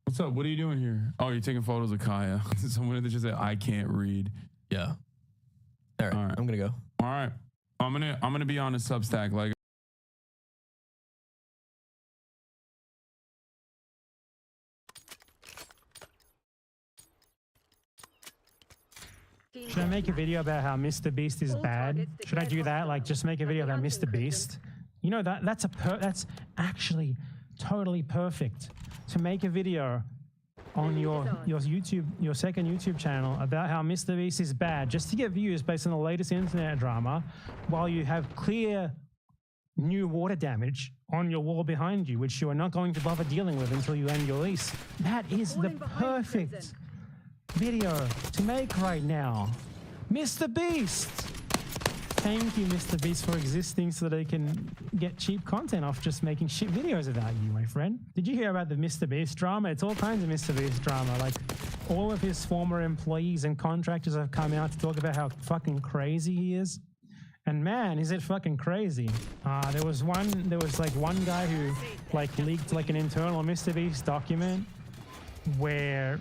[SPEAKER 1] what's up? What are you doing here? Oh, you're taking photos of Kaya. Someone that just said, I can't read.
[SPEAKER 2] Yeah. All right. I'm going to go.
[SPEAKER 1] All right. I'm gonna be on a Substack. Like,
[SPEAKER 3] should I make a video about how Mr. Beast is bad? Should I do that? Like, just make a video about Mr. Beast? You know, that's actually totally perfect. To make a video on your second YouTube channel about how Mr. Beast is bad, just to get views based on the latest internet drama, while you have clear new water damage on your wall behind you, which you are not going to bother dealing with until you end your lease. That is the perfect video to make right now. Mr. Beast! Thank you, Mr. Beast, for existing so that they can get cheap content off just making shit videos about you, my friend. Did you hear about the Mr. Beast drama? It's all kinds of Mr. Beast drama. Like, all of his former employees and contractors have come out to talk about how fucking crazy he is. And man, is it fucking crazy. There was like one guy who like leaked like an internal Mr. Beast document where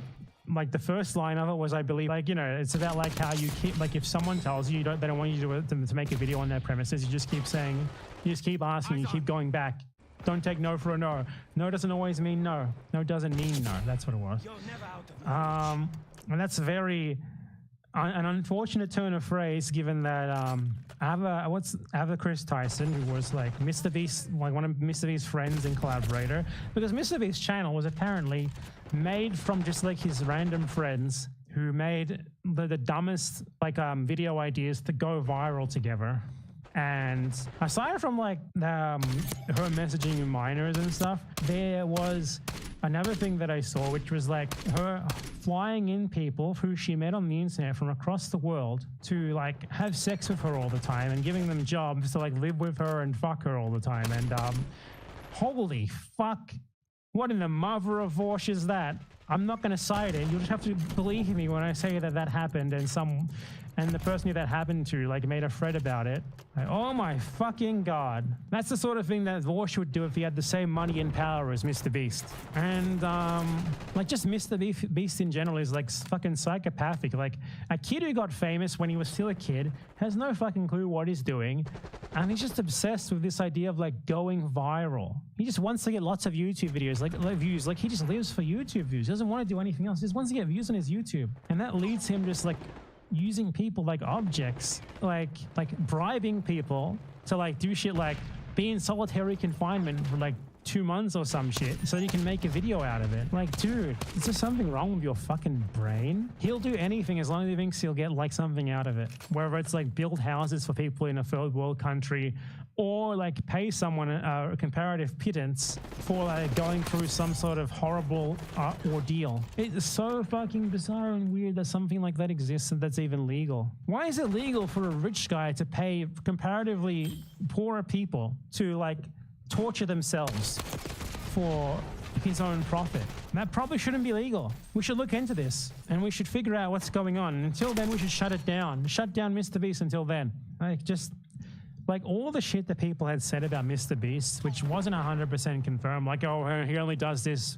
[SPEAKER 3] like the first line of it was, I believe, like, you know, it's about like how you keep, like, if someone tells you they don't want you to make a video on their premises, you just keep saying, you just keep asking, you keep going back. Don't take no for a no. No doesn't always mean no. No doesn't mean no. That's what it was. And that's very an unfortunate turn of phrase, given that Ava Chris Tyson, who was like Mr. Beast, like one of Mr. Beast's friends and collaborator, because Mr. Beast's channel was apparently made from just like his random friends who made the dumbest like video ideas to go viral together. And aside from like her messaging minors and stuff, there was another thing that I saw, which was like her flying in people who she met on the internet from across the world to like have sex with her all the time and giving them jobs to like live with her and fuck her all the time. And holy fuck, what in the mother of Vorsh is that? I'm not going to cite it. You'll just have to believe me when I say that that happened, and the person who that happened to like made a thread about it. Like, oh my fucking god. That's the sort of thing that Vorsh would do if he had the same money and power as Mr. Beast. And like just Mr. Beast in general is like fucking psychopathic. Like a kid who got famous when he was still a kid has no fucking clue what he's doing, and he's just obsessed with this idea of like going viral. He just wants to get lots of YouTube videos, like views. Like he just lives for YouTube views. He doesn't want to do anything else. He just wants to get views on his YouTube, and that leads him just like using people like objects, like bribing people to like do shit like be in solitary confinement for like 2 months or some shit so that you can make a video out of it. Like, dude, is there something wrong with your fucking brain? He'll do anything as long as he thinks he'll get like something out of it. Whether it's like build houses for people in a third world country, or like pay someone a comparative pittance for like going through some sort of horrible ordeal. It's so fucking bizarre and weird that something like that exists and that's even legal. Why is it legal for a rich guy to pay comparatively poorer people to like torture themselves for his own profit. That probably shouldn't be legal. We should look into this and we should figure out what's going on. And until then, we should shut it down. Shut down Mr. Beast until then. Like, just like all the shit that people had said about Mr. Beast, which wasn't 100% confirmed, like, oh, he only does this,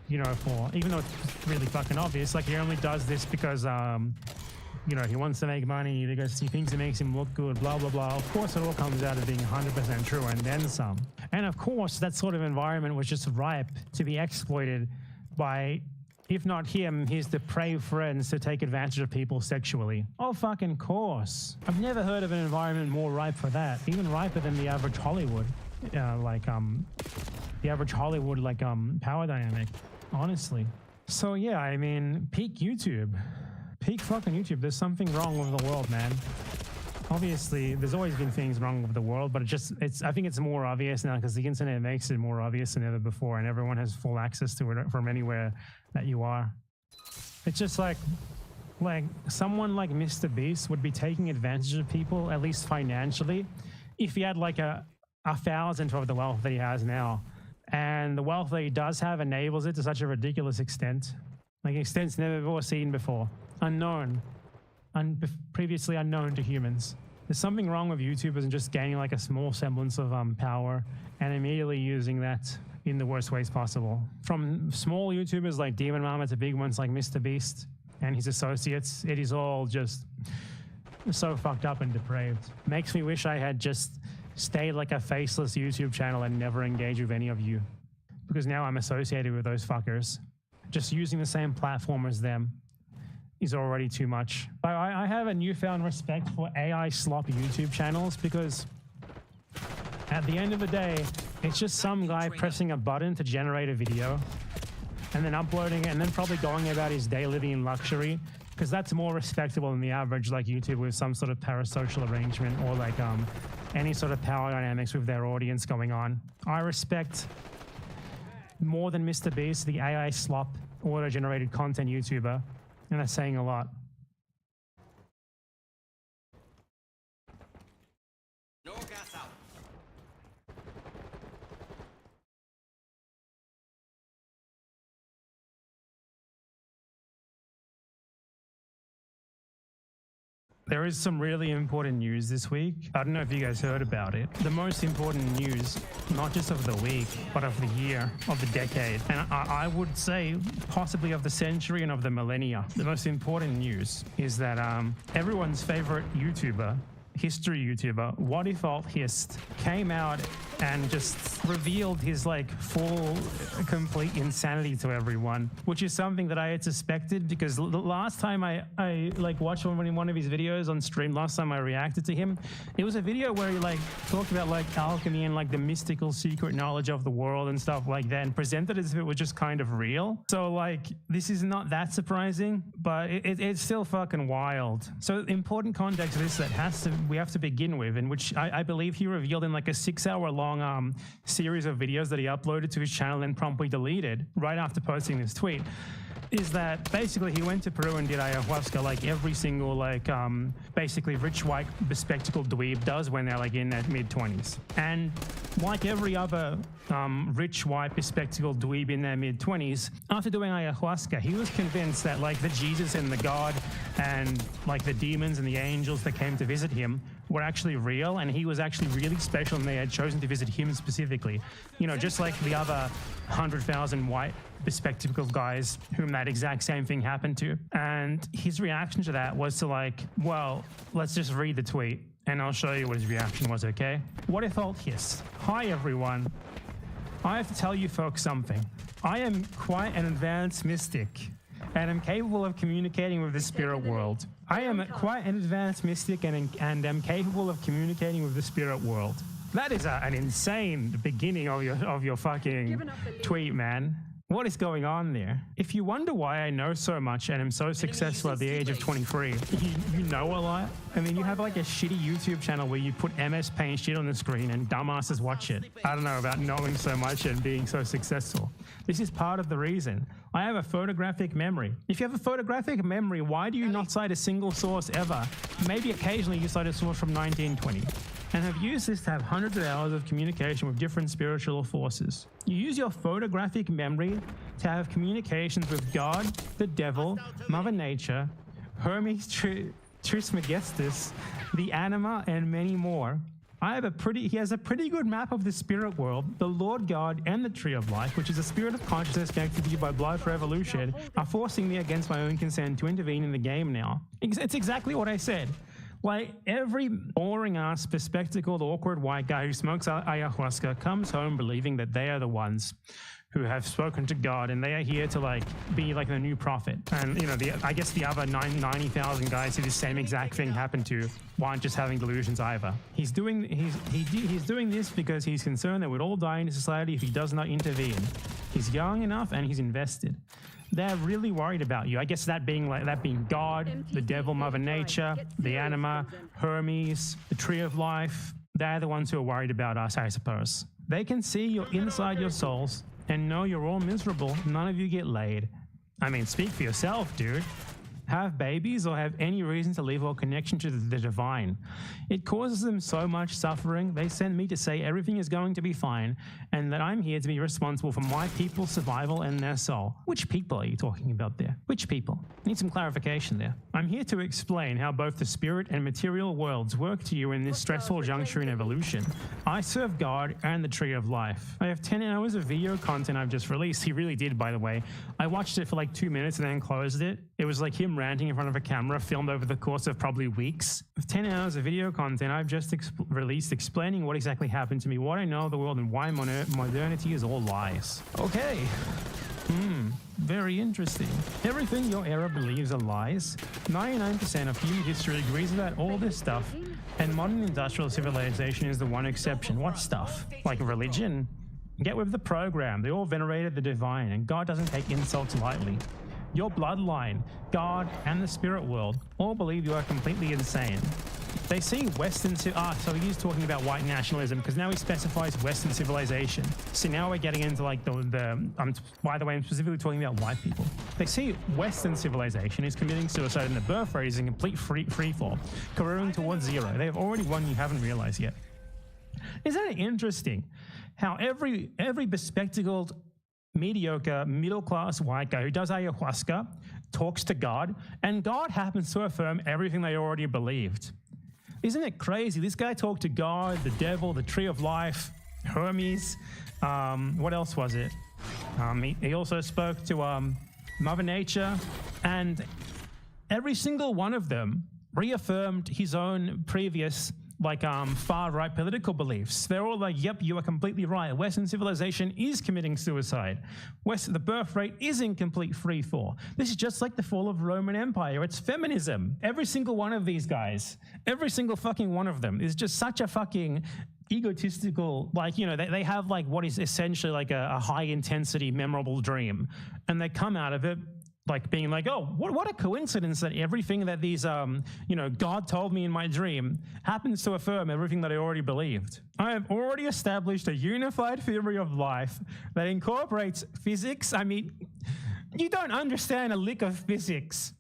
[SPEAKER 3] you know, for, even though it's really fucking obvious, like he only does this because, you know, he wants to make money because he thinks it makes him look good, blah, blah, blah. Of course, it all comes out of being 100% true and then some. And of course, that sort of environment was just ripe to be exploited by, if not him, his depraved friends to take advantage of people sexually. Oh, fucking course. I've never heard of an environment more ripe for that, even riper than the average Hollywood, the average Hollywood, power dynamic, honestly. So yeah, I mean, peak YouTube. Peak fucking YouTube. There's something wrong with the world, man. Obviously, there's always been things wrong with the world, but I think it's more obvious now because the internet makes it more obvious than ever before, and everyone has full access to it from anywhere that you are. It's just like someone like Mr. Beast would be taking advantage of people, at least financially, if he had like a thousandth of the wealth that he has now. And the wealth that he does have enables it to such a ridiculous extent. Like extents never before seen before. Unknown. Previously unknown to humans. There's something wrong with YouTubers and just gaining like a small semblance of power and immediately using that in the worst ways possible. From small YouTubers like Demon Mama to big ones like Mr. Beast and his associates, it is all just so fucked up and depraved. Makes me wish I had just stayed like a faceless YouTube channel and never engaged with any of you. Because now I'm associated with those fuckers. Just using the same platform as them is already too much. I have a newfound respect for AI slop YouTube channels because at the end of the day, it's just some guy pressing a button to generate a video and then uploading it and then probably going about his day living in luxury, because that's more respectable than the average like YouTube with some sort of parasocial arrangement or like any sort of power dynamics with their audience going on. I respect more than Mr. Beast, the AI slop auto-generated content YouTuber, and that's saying a lot.
[SPEAKER 4] No gas out.
[SPEAKER 3] There is some really important news this week. I don't know if you guys heard about it. The most important news, not just of the week, but of the year, of the decade, and I would say possibly of the century and of the millennia. The most important news is that everyone's favorite YouTuber, history YouTuber, What If Alt Hist, came out and just revealed his like full, complete insanity to everyone, which is something that I had suspected because the last time I like watched one of his videos on stream, last time I reacted to him, it was a video where he like talked about like alchemy and like the mystical secret knowledge of the world and stuff like that and presented it as if it was just kind of real. So like, this is not that surprising, but it's still fucking wild. So important context of this we have to begin with, in which I believe he revealed in like a 6-hour-long series of videos that he uploaded to his channel and promptly deleted right after posting this tweet, is that basically he went to Peru and did ayahuasca like every single like basically rich white bespectacled dweeb does when they're like in their mid-20s. And like every other rich white bespectacled dweeb in their mid-20s, after doing ayahuasca, he was convinced that like the Jesus and the God and like the demons and the angels that came to visit him were actually real, and he was actually really special, and they had chosen to visit him specifically. You know, just like the other 100,000 white bespectacled guys whom that exact same thing happened to. And his reaction to that was to like, well, let's just read the tweet and I'll show you what his reaction was, okay? What if Alt Hist? Hi everyone. I have to tell you folks something. I am quite an advanced mystic and am capable of communicating with the spirit world. I am quite an advanced mystic and am capable of communicating with the spirit world. That is an insane beginning of your fucking tweet, man. What is going on there? If you wonder why I know so much and am so successful at the age of 23, you know a lot. I mean, you have like a shitty YouTube channel where you put MS Paint shit on the screen and dumbasses watch it. I don't know about knowing so much and being so successful. This is part of the reason. I have a photographic memory. If you have a photographic memory, why do you not cite a single source ever? Maybe occasionally you cite a source from 1920. and have used this to have hundreds of hours of communication with different spiritual forces. You use your photographic memory to have communications with God, the devil, Mother Nature, Hermes Trismegistus, the Anima, and many more. He has a pretty good map of the spirit world. The Lord God and the Tree of Life, which is a spirit of consciousness connected to you by blood for evolution, are forcing me against my own consent to intervene in the game now. It's exactly what I said. Like, every boring-ass, bespectacled, awkward white guy who smokes ayahuasca comes home believing that they are the ones who have spoken to God, and they are here to like be like the new prophet. And I guess the other 90,000 guys who the same exact thing happened to aren't just having delusions either. He's doing this because he's concerned that we'd all die in society if he does not intervene. He's young enough and he's invested. They're really worried about you. I guess that being God, the devil, Mother Nature, the Anima, Hermes, the Tree of Life. They're the ones who are worried about us, I suppose. They can see you're inside your souls and know you're all miserable. None of you get laid. I mean, speak for yourself, dude. Have babies or have any reason to live or connection to the divine. It causes them so much suffering. They send me to say everything is going to be fine and that I'm here to be responsible for my people's survival and their soul. Which people are you talking about there? Which people? Need some clarification there. I'm here to explain how both the spirit and material worlds work to you in this stressful juncture in evolution. I serve God and the Tree of Life. I have 10 hours of video content I've just released. He really did, by the way. I watched it for like 2 minutes and then closed it. It was like him ranting in front of a camera, filmed over the course of probably weeks. With 10 hours of video content I've just released explaining what exactly happened to me, what I know of the world, and why modernity is all lies. Okay. Very interesting. Everything your era believes are lies. 99% of human history agrees about all this stuff, and modern industrial civilization is the one exception. What stuff? Like religion? Get with the program. They all venerated the divine, and God doesn't take insults lightly. Your bloodline, God, and the spirit world all believe you are completely insane. They see Western... so he's talking about white nationalism because now he specifies Western civilization. So now we're getting into like by the way, I'm specifically talking about white people. They see Western civilization is committing suicide and the birth rate is in complete free fall, careering towards zero. They have already won, you haven't realized yet. Isn't it interesting how every bespectacled, mediocre, middle-class white guy who does ayahuasca talks to God, and God happens to affirm everything they already believed? Isn't it crazy? This guy talked to God, the devil, the Tree of Life, Hermes. What else was it? He also spoke to Mother Nature, and every single one of them reaffirmed his own previous far-right political beliefs. They're all like, yep, you are completely right. Western civilization is committing suicide. The birth rate is in complete free fall. This is just like the fall of Roman Empire. It's feminism. Every single one of these guys, every single fucking one of them is just such a fucking egotistical, they have what is essentially like a high-intensity, memorable dream. And they come out of it being like, oh, what a coincidence that everything that these, God told me in my dream happens to affirm everything that I already believed. I have already established a unified theory of life that incorporates physics. I mean, you don't understand a lick of physics.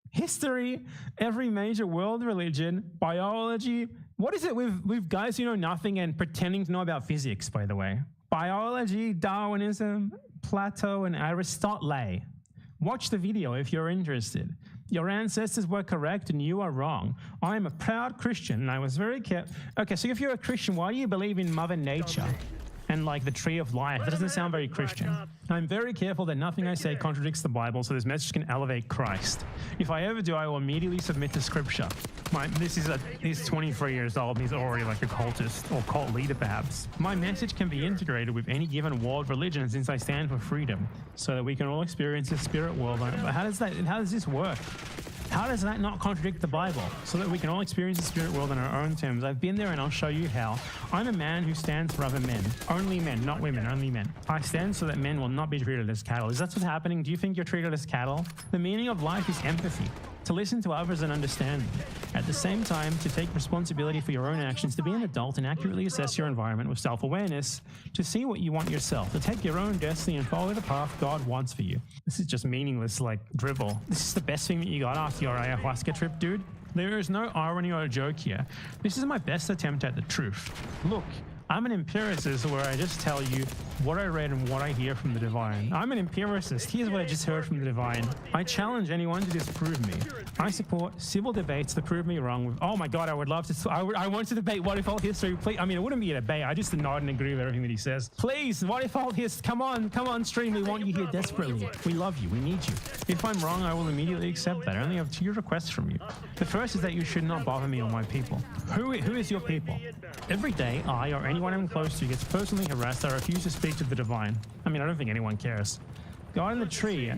[SPEAKER 3] History, every major world religion, biology. What is it with guys who know nothing and pretending to know about physics, by the way? Biology, Darwinism, Plato, and Aristotle. Watch the video if you're interested. Your ancestors were correct and you are wrong. I am a proud Christian and I was very careful. Okay, so if you're a Christian, why do you believe in Mother Nature and the Tree of Life? That doesn't sound very Christian. I'm very careful that nothing I say contradicts the Bible, so this message can elevate Christ. If I ever do, I will immediately submit to Scripture. He's 23 years old and he's already like a cultist or cult leader perhaps. My message can be integrated with any given world religion since I stand for freedom, so that we can all experience the spirit world. How does this work? How does that not contradict the Bible? So that we can all experience the spirit world on our own terms. I've been there and I'll show you how. I'm a man who stands for other men. Only men, not women, only men. I stand so that men will not be treated as cattle. Is that what's happening? Do you think you're treated as cattle? The meaning of life is empathy. To listen to others and understand them. At the same time, to take responsibility for your own actions, to be an adult and accurately assess your environment with self-awareness, to see what you want yourself, to take your own destiny and follow the path God wants for you. This is just meaningless, drivel. This is the best thing that you got after your ayahuasca trip, dude. There is no irony or joke here. This is my best attempt at the truth. Look, I'm an empiricist where I just tell you what I read and what I hear from the divine. I'm an empiricist. Here's what I just heard from the divine. I challenge anyone to disprove me. I support civil debates to prove me wrong. With, oh my God, I would love to. I want to debate what if all history. Please, I mean, it wouldn't be a debate. I just nod and agree with everything that he says. Please, what if all history? Come on, stream. We want you here desperately. We love you. We need you. If I'm wrong, I will immediately accept that. I only have 2 requests from you. The first is that you should not bother me or my people. Who is your people? Every day, I or anyone I'm close to gets personally harassed. I refuse to speak to the divine. I mean, I don't think anyone cares. God and the tree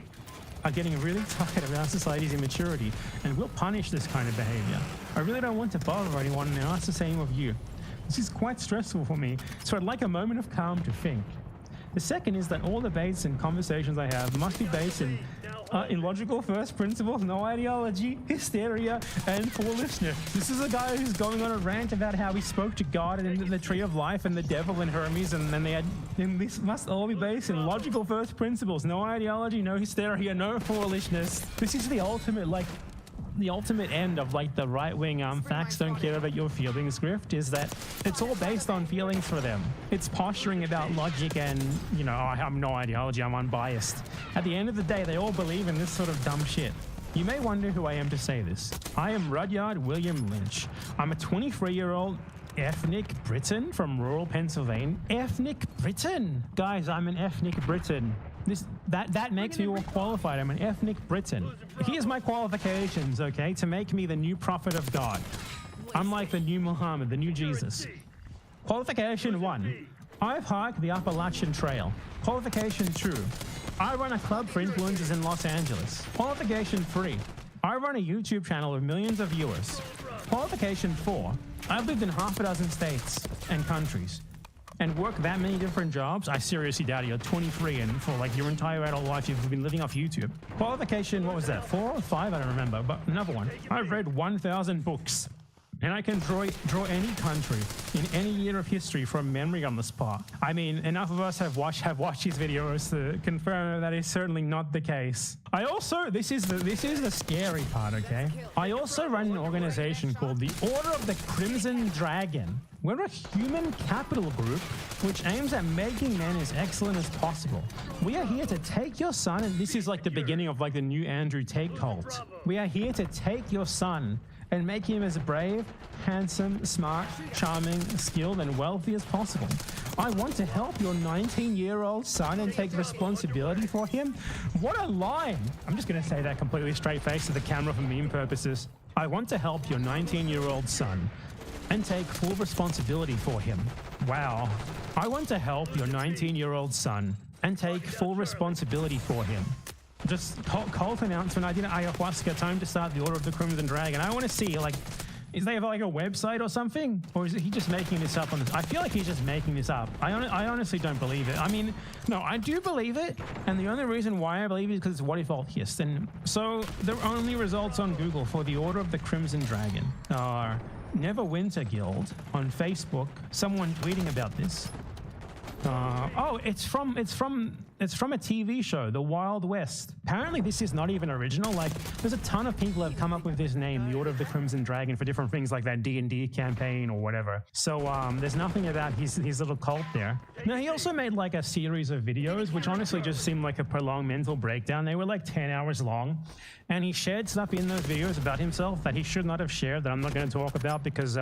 [SPEAKER 3] are getting really tired of our society's immaturity and will punish this kind of behavior. I really don't want to bother anyone and ask the same of you. This is quite stressful for me, so I'd like a moment of calm to think. The second is that all debates and conversations I have must be based in logical first principles, no ideology, hysteria, and foolishness. This is a guy who's going on a rant about how he spoke to God and the tree of life and the devil and Hermes, and then and this must all be based in logical first principles, no ideology, no hysteria, no foolishness. This is the ultimate, the ultimate end of the right-wing facts don't care about your feelings grift is that it's all based on feelings for them. It's posturing about logic and, I have no ideology, I'm unbiased. At the end of the day, they all believe in this sort of dumb shit. You may wonder who I am to say this. I am Rudyard William Lynch. I'm a 23-year-old ethnic Briton from rural Pennsylvania. Ethnic Briton! Guys, I'm an ethnic Briton. That makes me more qualified. I'm an ethnic Briton. Here's my qualifications, okay, to make me the new prophet of God. I'm like the new Muhammad, the new Jesus. Qualification 1. I've hiked the Appalachian Trail. Qualification 2. I run a club for influencers in Los Angeles. Qualification 3. I run a YouTube channel with millions of viewers. Qualification 4. I've lived in half a dozen states and countries. And work that many different jobs? I seriously doubt it. You're 23 and for your entire adult life you've been living off YouTube. Qualification, what was that, 4 or 5? I don't remember, but another one. I've read 1,000 books. And I can draw any country in any year of history from memory on the spot. I mean, enough of us have watched his videos to confirm that is certainly not the case. I also, this is the scary part, okay? I also run an organization called the Order of the Crimson Dragon. We're a human capital group which aims at making men as excellent as possible. We are here to take your son, and this is the beginning of the new Andrew Tate cult. We are here to take your son and make him as brave, handsome, smart, charming, skilled, and wealthy as possible. I want to help your 19-year-old son and take responsibility for him. What a line! I'm just going to say that completely straight-faced to the camera for meme purposes. I want to help your 19-year-old son and take full responsibility for him. Wow. I want to help your 19-year-old son and take full responsibility for him. Just cult announcement. I did an ayahuasca. Time to start the Order of the Crimson Dragon. I want to see, is they have a website or something? Or is he just making this up on this? I feel like he's just making this up. I honestly don't believe it. I mean, no, I do believe it. And the only reason why I believe it is because it's what if atheist. And so the only results on Google for the Order of the Crimson Dragon are Neverwinter Guild on Facebook. Someone tweeting about this. It's from a TV show, The Wild West. Apparently this is not even original. There's a ton of people that have come up with this name, the Order of the Crimson Dragon, for different things like that D&D campaign or whatever. So there's nothing about his little cult there. Now, he also made a series of videos, which honestly just seemed like a prolonged mental breakdown. They were 10 hours long. And he shared stuff in those videos about himself that he should not have shared, that I'm not going to talk about because,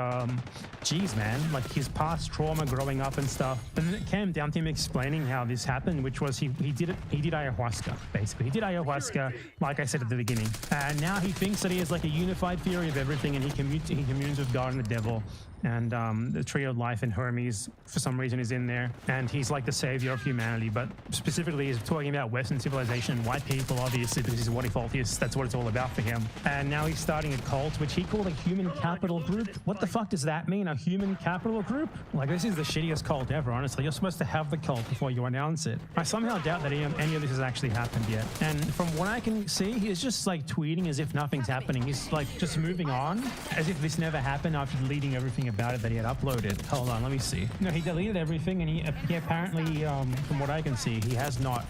[SPEAKER 3] geez, man, his past trauma growing up and stuff. And then it came down to him explaining how this happened, which was he did ayahuasca, basically. He did ayahuasca, like I said at the beginning. And now he thinks that he has a unified theory of everything, and he communes with God and the devil. And the Tree of Life and Hermes, for some reason, is in there. And he's the savior of humanity, but specifically he's talking about Western civilization and white people, obviously, because he's a what if atheist. That's what it's all about for him. And now he's starting a cult, which he called a human capital group. What the fuck does that mean, a human capital group? This is the shittiest cult ever, honestly. You're supposed to have the cult before you announce it. I somehow doubt that any of this has actually happened yet. And from what I can see, he's just tweeting as if nothing's happening. He's just moving on, as if this never happened after deleting everything about it that he had uploaded. Hold on, let me see. No, he deleted everything, and he apparently, from what I can see, he has not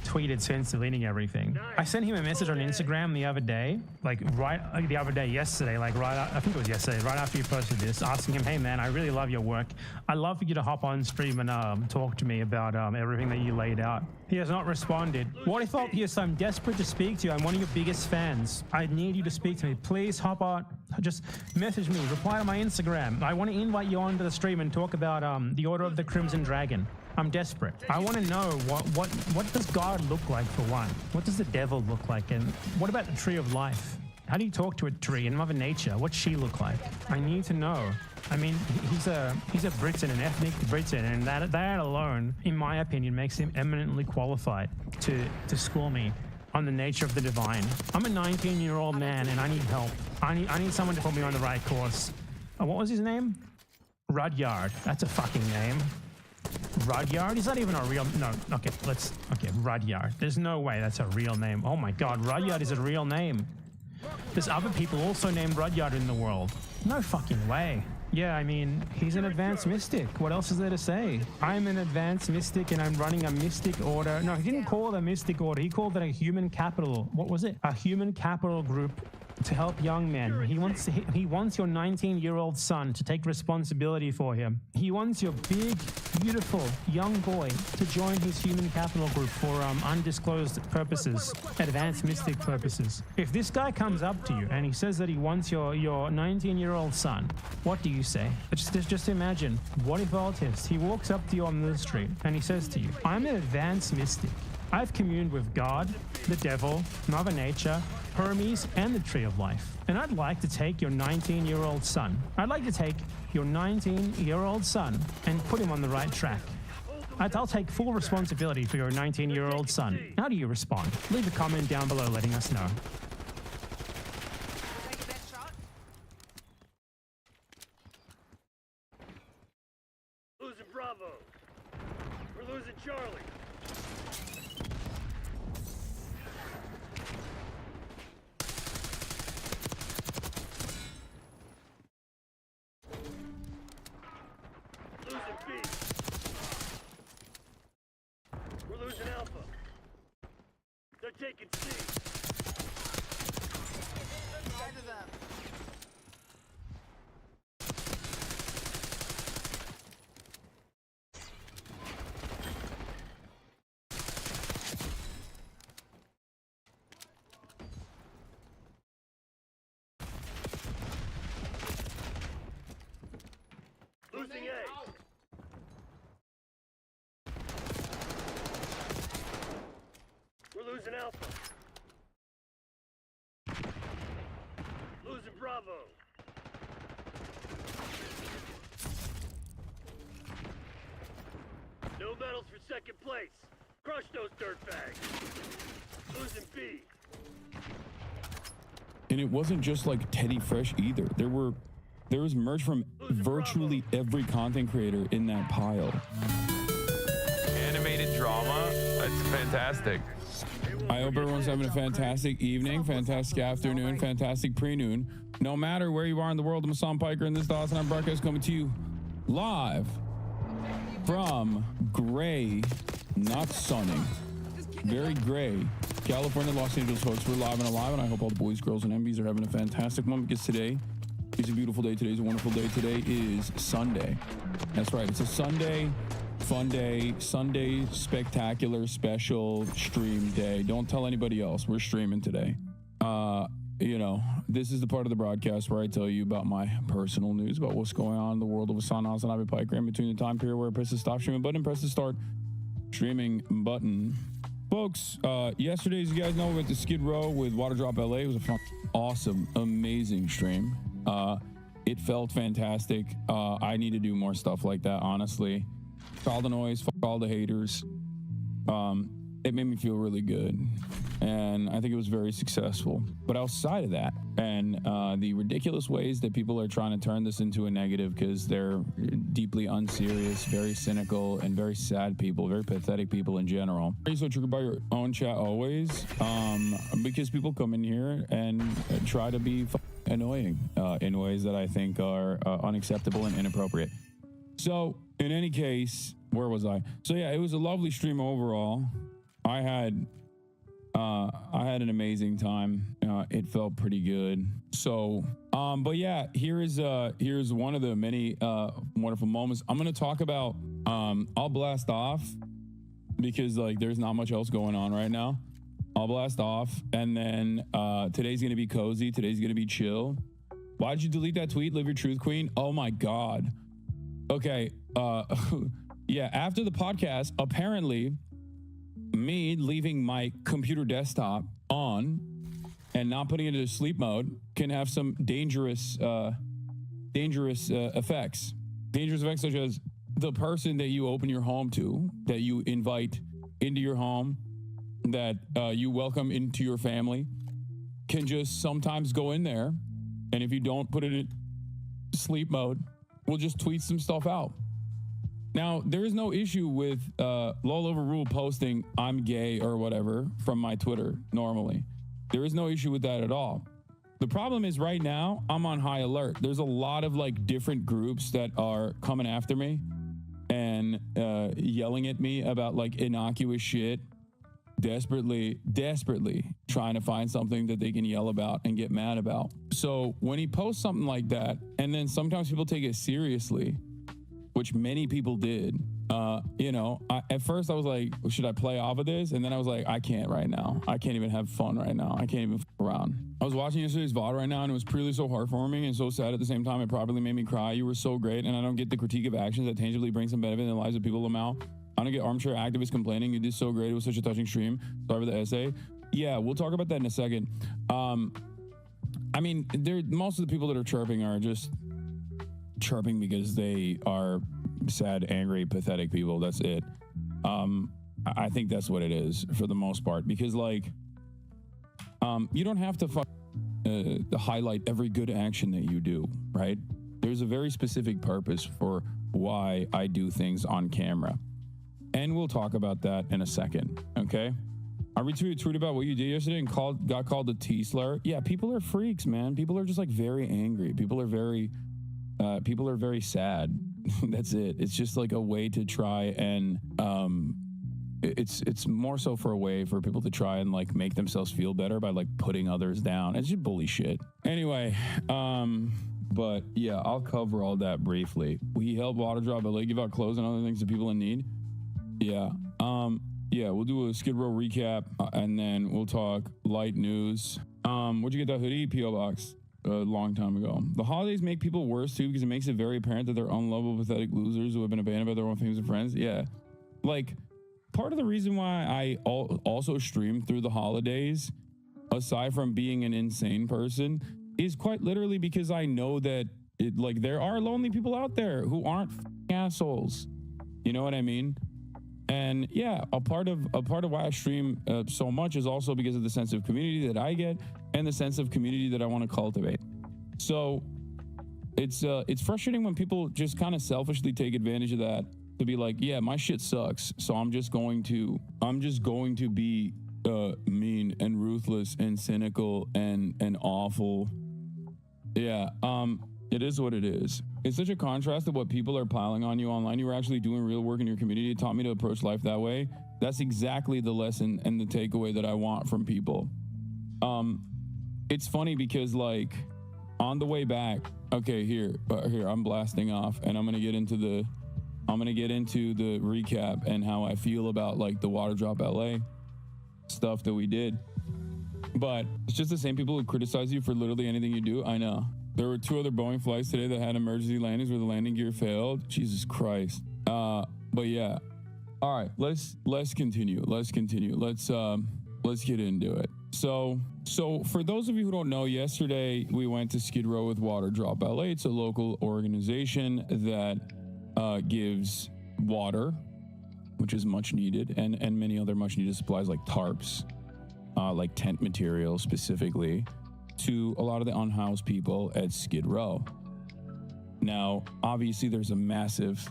[SPEAKER 3] tweeted since deleting everything. I sent him a message on Instagram the other day, yesterday, I think it was yesterday, right after you posted this, asking him, hey man, I really love your work. I'd love for you to hop on stream and talk to me about everything that you laid out. He has not responded. What if I'm desperate to speak to you. I'm one of your biggest fans. I need you to speak to me. Please hop on, just message me, reply to my Instagram. I want to invite you onto the stream and talk about the Order of the Crimson Dragon. I'm desperate. I want to know what does God look like for one? What does the devil look like? And what about the Tree of Life? How do you talk to a tree and Mother Nature? What's she look like? I need to know. I mean, he's a Briton, an ethnic Briton, and that alone, in my opinion, makes him eminently qualified to school me on the nature of the divine. I'm a 19-year-old man and I need help. I need someone to put me on the right course. What was his name? Rudyard. That's a fucking name. Rudyard? Is that even a real... No, okay, Rudyard. There's no way that's a real name. Oh my god, Rudyard is a real name. There's other people also named Rudyard in the world. No fucking way. Yeah, I mean, he's an advanced mystic. What else is there to say? I'm an advanced mystic and I'm running a mystic order. No, he didn't call it a mystic order. He called it a human capital. What was it? A human capital group to help young men. He wants your 19-year-old son to take responsibility for him. He wants your big, beautiful young boy to join his human capital group for undisclosed purposes, advanced mystic purposes. If this guy comes up to you and he says that he wants your 19-year-old son, what do you say? Just imagine, what if Altist, he walks up to you on the street and he says to you, I'm an advanced mystic. I've communed with God, the devil, Mother Nature, Hermes, and the Tree of Life. And I'd like to take your 19-year-old son. I'd like to take your 19-year-old son and put him on the right track. I'll take full responsibility for your 19-year-old son. How do you respond? Leave a comment down below letting us know.
[SPEAKER 5] Losing Bravo. We're losing Charlie. Losing B. We're losing Alpha. They're taking C. Losing A. We're losing Alpha. Losing Bravo. No medals for second place. Crush those dirtbags. Losing B.
[SPEAKER 1] And it wasn't just like Teddy Fresh either. There was merch from virtually every content creator in that pile. Animated drama. That's fantastic. I hope everyone's having a fantastic evening, fantastic afternoon, fantastic pre-noon. No matter where you are in the world, I'm Hassan Piker, and this is the Awesome broadcast coming to you live from gray, not sunny, very gray, California, Los Angeles, folks. We're live and alive, and I hope all the boys, girls, and MBs are having a fantastic moment, because today is a beautiful day. Today's a wonderful day. Today is Sunday. That's right. It's a Sunday, fun day, Sunday spectacular special stream day. Don't tell anybody else. We're streaming today. You know, this is the part of the broadcast where I tell you about my personal news, about what's going on in the world of Hassan Piker in between the time period where I press the stop streaming button and press the start streaming button. Folks, yesterday, as you guys know, we went to Skid Row with Waterdrop LA. It was a fun, awesome, amazing stream. It felt fantastic. I need to do more stuff like that, honestly. Fuck all the noise, fuck all the haters. It made me feel really good, and I think it was very successful. But outside of that, and the ridiculous ways that people are trying to turn this into a negative, because they're deeply unserious, very cynical, and very sad people, very pathetic people in general. Are you so triggered by your own chat always? Because people come in here and try to be annoying in ways that I think are unacceptable and inappropriate. So in any case, where was I? So yeah, it was a lovely stream overall. I had an amazing time. It felt pretty good. So, but yeah, here's one of the many wonderful moments. I'm gonna talk about. I'll blast off because like there's not much else going on right now. I'll blast off, and then today's gonna be cozy. Today's gonna be chill. Why did you delete that tweet? Live your truth, queen. Oh my god. Okay. Yeah. After the podcast, apparently, me leaving my computer desktop on and not putting it into sleep mode can have some dangerous effects. Dangerous effects such as the person that you open your home to, that you invite into your home, that you welcome into your family, can just sometimes go in there, and if you don't put it in sleep mode, we'll just tweet some stuff out. Now, there is no issue with Lol Overruled posting I'm gay or whatever from my Twitter normally. There is no issue with that at all. The problem is right now, I'm on high alert. There's a lot of like different groups that are coming after me and yelling at me about like innocuous shit, desperately trying to find something that they can yell about and get mad about. So when he posts something like that, and then sometimes people take it seriously, which many people did. At first I was like, should I play off of this? And then I was like, I can't right now. I can't even have fun right now. I can't even f around. I was watching yesterday's VOD right now, and it was purely so heartwarming and so sad at the same time. It probably made me cry. You were so great, and I don't get the critique of actions that tangibly bring some benefit in the lives of people. Lamau. I don't get armchair activists complaining. You did so great. It was such a touching stream. Sorry for the essay. Yeah, we'll talk about that in a second. I mean, most of the people that are chirping are just chirping because they are sad, angry, pathetic people. That's it. I think that's what it is for the most part, because like you don't have to highlight every good action that you do, right? There's a very specific purpose for why I do things on camera, and we'll talk about that in a second. Okay, I retweeted a tweet about what you did yesterday and got called a T-slur. Yeah, people are freaks, man. People are just like very angry. People are very sad. That's it. It's just like a way to try and it's more so for a way for people to try and like make themselves feel better by like putting others down. It's just bully shit. Anyway, but yeah, I'll cover all that briefly. We help Water Drop LA give out clothes and other things to people in need. Yeah. Yeah, we'll do a Skid Row recap, and then we'll talk light news. Where'd you get that hoodie? P.O. Box. A long time ago. The holidays make people worse too, because it makes it very apparent that they're unlovable, pathetic losers who have been abandoned by their own families and friends. Yeah, like part of the reason why I also stream through the holidays, aside from being an insane person, is quite literally because I know that like there are lonely people out there who aren't assholes. You know what I mean? And yeah, a part of why I stream so much is also because of the sense of community that I get and the sense of community that I want to cultivate. So it's frustrating when people just kind of selfishly take advantage of that to be like, yeah, my shit sucks, so I'm just going to be mean and ruthless and cynical and awful. Yeah, it is what it is. It's such a contrast to what people are piling on you online. You were actually doing real work in your community. It taught me to approach life that way. That's exactly the lesson and the takeaway that I want from people. It's funny because like on the way back, okay, here I'm blasting off, and I'm gonna get into the recap and how I feel about like the Water Drop LA stuff that we did. But it's just the same people who criticize you for literally anything you do. I know. There were 2 other Boeing flights today that had emergency landings where the landing gear failed. Jesus Christ. But yeah. All right, let's continue. Let's get into it. So for those of you who don't know, yesterday we went to Skid Row with Water Drop LA. It's a local organization that gives water, which is much needed, and many other much needed supplies like tarps, like tent material specifically, to a lot of the unhoused people at Skid Row. Now, obviously, there's a massive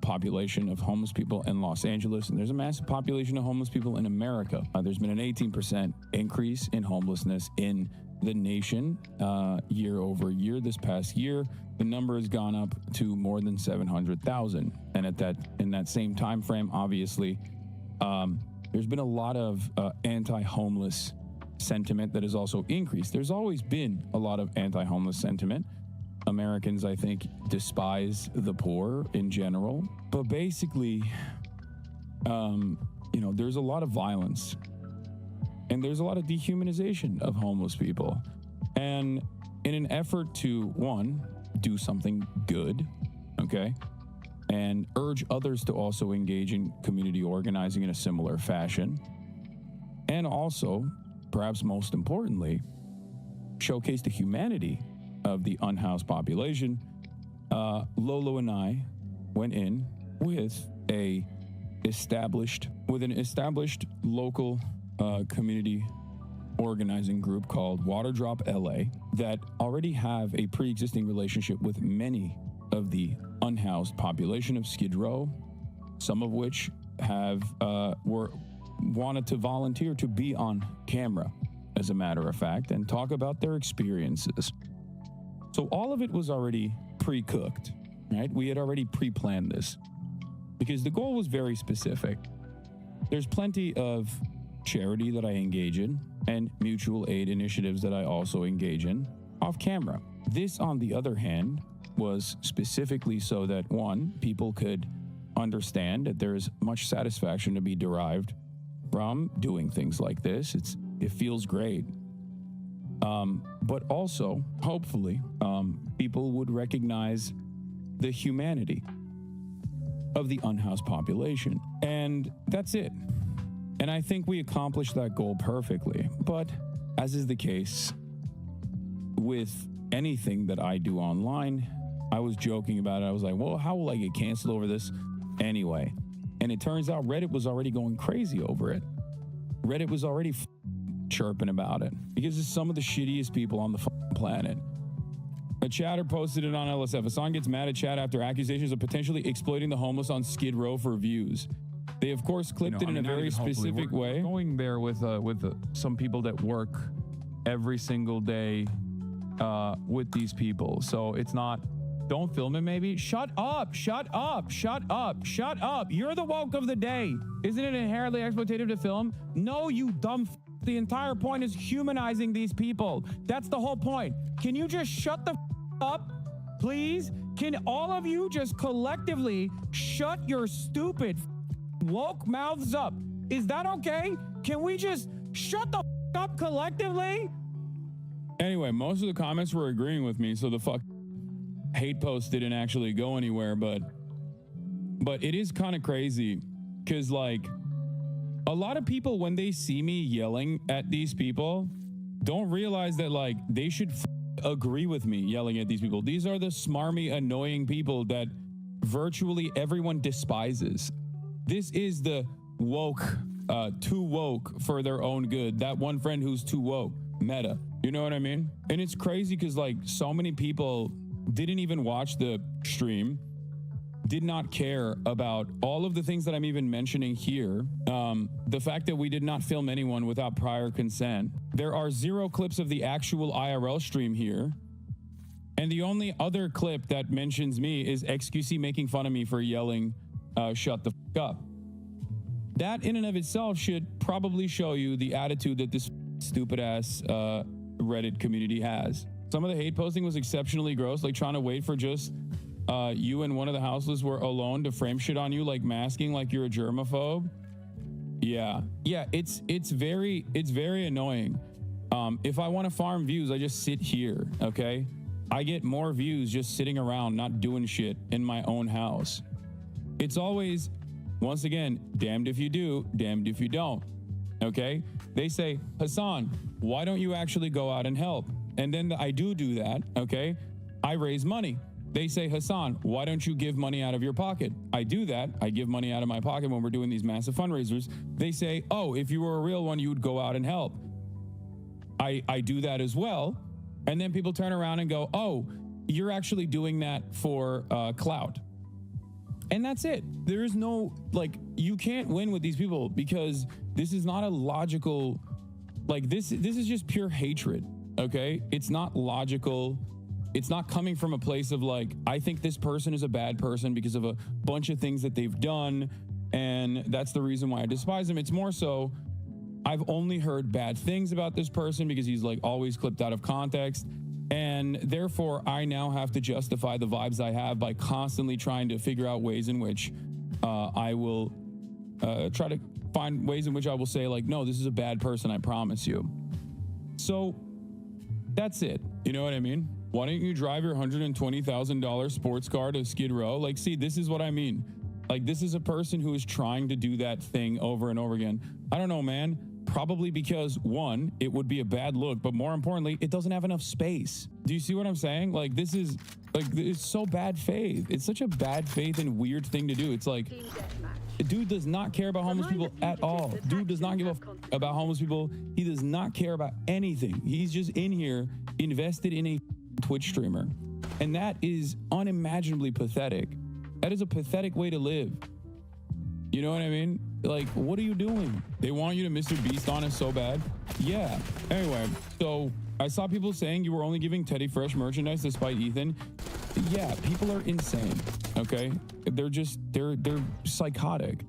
[SPEAKER 1] population of homeless people in Los Angeles, and there's a massive population of homeless people in America. There's been an 18% increase in homelessness in the nation year over year. This past year, the number has gone up to more than 700,000. And in that same time frame, obviously, there's been a lot of anti-homeless sentiment that has also increased. There's always been a lot of anti-homeless sentiment. Americans, I think, despise the poor in general. But basically, there's a lot of violence. And there's a lot of dehumanization of homeless people. And in an effort to, one, do something good, okay, and urge others to also engage in community organizing in a similar fashion, and also, perhaps most importantly, showcase the humanity of the unhoused population, Lolo and I went in with an established local community organizing group called Waterdrop LA that already have a pre-existing relationship with many of the unhoused population of Skid Row, some of which have wanted to volunteer to be on camera, as a matter of fact, and talk about their experiences. So all of it was already pre-cooked, right? We had already pre-planned this because the goal was very specific. There's plenty of charity that I engage in and mutual aid initiatives that I also engage in off camera. This, on the other hand, was specifically so that, one, people could understand that there is much satisfaction to be derived from doing things like this. It feels great. But also, hopefully, people would recognize the humanity of the unhoused population. And that's it. And I think we accomplished that goal perfectly. But as is the case with anything that I do online, I was joking about it. I was like, well, how will I get canceled over this anyway? And it turns out Reddit was already going crazy over it. Reddit was already chirping about it because it's some of the shittiest people on the planet. A chatter posted it on LSF. Hassan gets mad at chat after accusations of potentially exploiting the homeless on Skid Row for views. They, of course, clipped it in a very specific way.
[SPEAKER 6] We're going there with some people that work every single day with these people. So it's not, don't film it maybe. Shut up. You're the woke of the day. Isn't it inherently exploitative to film? No, you dumb The entire point is humanizing these people. That's the whole point. Can you just shut the up, please? Can all of you just collectively shut your stupid woke mouths up? Is that okay? Can we just shut the up collectively?
[SPEAKER 1] Anyway, most of the comments were agreeing with me, so the hate post didn't actually go anywhere, but it is kind of crazy because, like, a lot of people, when they see me yelling at these people, don't realize that, like, they should agree with me yelling at these people. These are the smarmy, annoying people that virtually everyone despises. This is the woke, too woke for their own good. That one friend who's too woke, meta. You know what I mean? And it's crazy because, like, so many people didn't even watch the stream, did not care about all of the things that I'm even mentioning here. The fact that we did not film anyone without prior consent. There are 0 clips of the actual IRL stream here. And the only other clip that mentions me is XQC making fun of me for yelling, shut the up. That in and of itself should probably show you the attitude that this stupid ass Reddit community has. Some of the hate posting was exceptionally gross, like trying to wait for just you and one of the houseless were alone to frame shit on you, like masking like you're a germaphobe. Yeah, it's very annoying. If I want to farm views, I just sit here, okay? I get more views just sitting around not doing shit in my own house. It's always, once again, damned if you do, damned if you don't, okay? They say, Hassan, why don't you actually go out and help? And then I do that, okay? I raise money. They say, Hassan, why don't you give money out of your pocket? I do that. I give money out of my pocket when we're doing these massive fundraisers. They say, oh, if you were a real one, you would go out and help. I do that as well. And then people turn around and go, oh, you're actually doing that for clout. And that's it. There is no, like, you can't win with these people because this is not a logical, like, this is just pure hatred, okay? It's not logical. It's not coming from a place of, like, I think this person is a bad person because of a bunch of things that they've done And that's the reason why I despise him. It's more so I've only heard bad things about this person because he's like always clipped out of context. And therefore, I now have to justify the vibes I have by constantly trying to figure out ways in which I will try to find ways in which I will say, like, no, this is a bad person, I promise you. So that's it. You know what I mean? Why don't you drive your $120,000 sports car to Skid Row? Like, see, this is what I mean. Like, this is a person who is trying to do that thing over and over again. I don't know, man. Probably because, one, it would be a bad look, but more importantly, it doesn't have enough space. Do you see what I'm saying? Like, this is, like, it's so bad faith. It's such a bad faith and weird thing to do. It's like, dude does not care about homeless people at all. Dude does not give a f about homeless people. He does not care about anything. He's just in here invested in a Twitch streamer. And that is unimaginably pathetic. That is a pathetic way to live. You know what I mean? Like, what are you doing? They want you to Mr. Beast on it so bad. Yeah. Anyway, so I saw people saying you were only giving Teddy Fresh merchandise despite Ethan. Yeah, people are insane. Okay, they're just they're psychotic.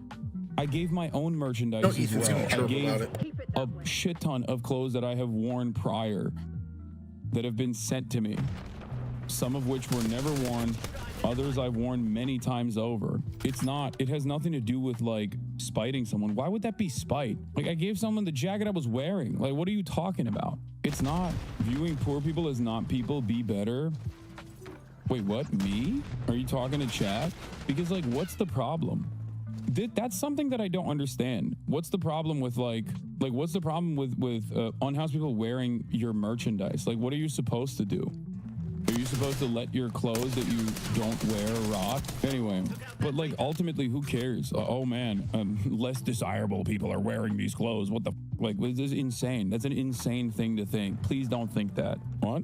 [SPEAKER 1] I gave my own merchandise as well. I gave a shit ton of clothes that I have worn prior that have been sent to me. Some of which were never worn. Others I've worn many times over. It has nothing to do with like spiting someone. Why would that be spite? Like, I gave someone the jacket I was wearing. Like, what are you talking about? It's not viewing poor people as not people be better. Wait, what? Me? Are you talking to chat? Because like, what's the problem? That's something that I don't understand. What's the problem with like what's the problem with unhoused people wearing your merchandise? Like, what are you supposed to do? Are you supposed to let your clothes that you don't wear rot? Anyway, but like ultimately, who cares? Oh man, less desirable people are wearing these clothes. What the like? This is insane. That's an insane thing to think. Please don't think that. What?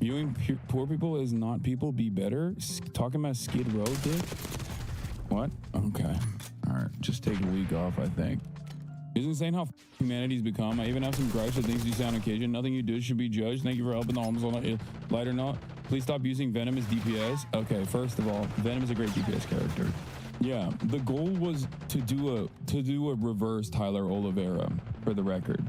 [SPEAKER 1] Viewing poor people as not people be better? Talking about Skid Row, dick? What? Okay. All right. Just take a week off, I think. It's insane how humanity's become. I even have some gripes with things you say on occasion. Nothing you do should be judged. Thank you for helping the homeless on a lighter note. Please stop using Venom as DPS. Okay, first of all, Venom is a great DPS character. Yeah, the goal was to do a reverse Tyler Oliveira, for the record.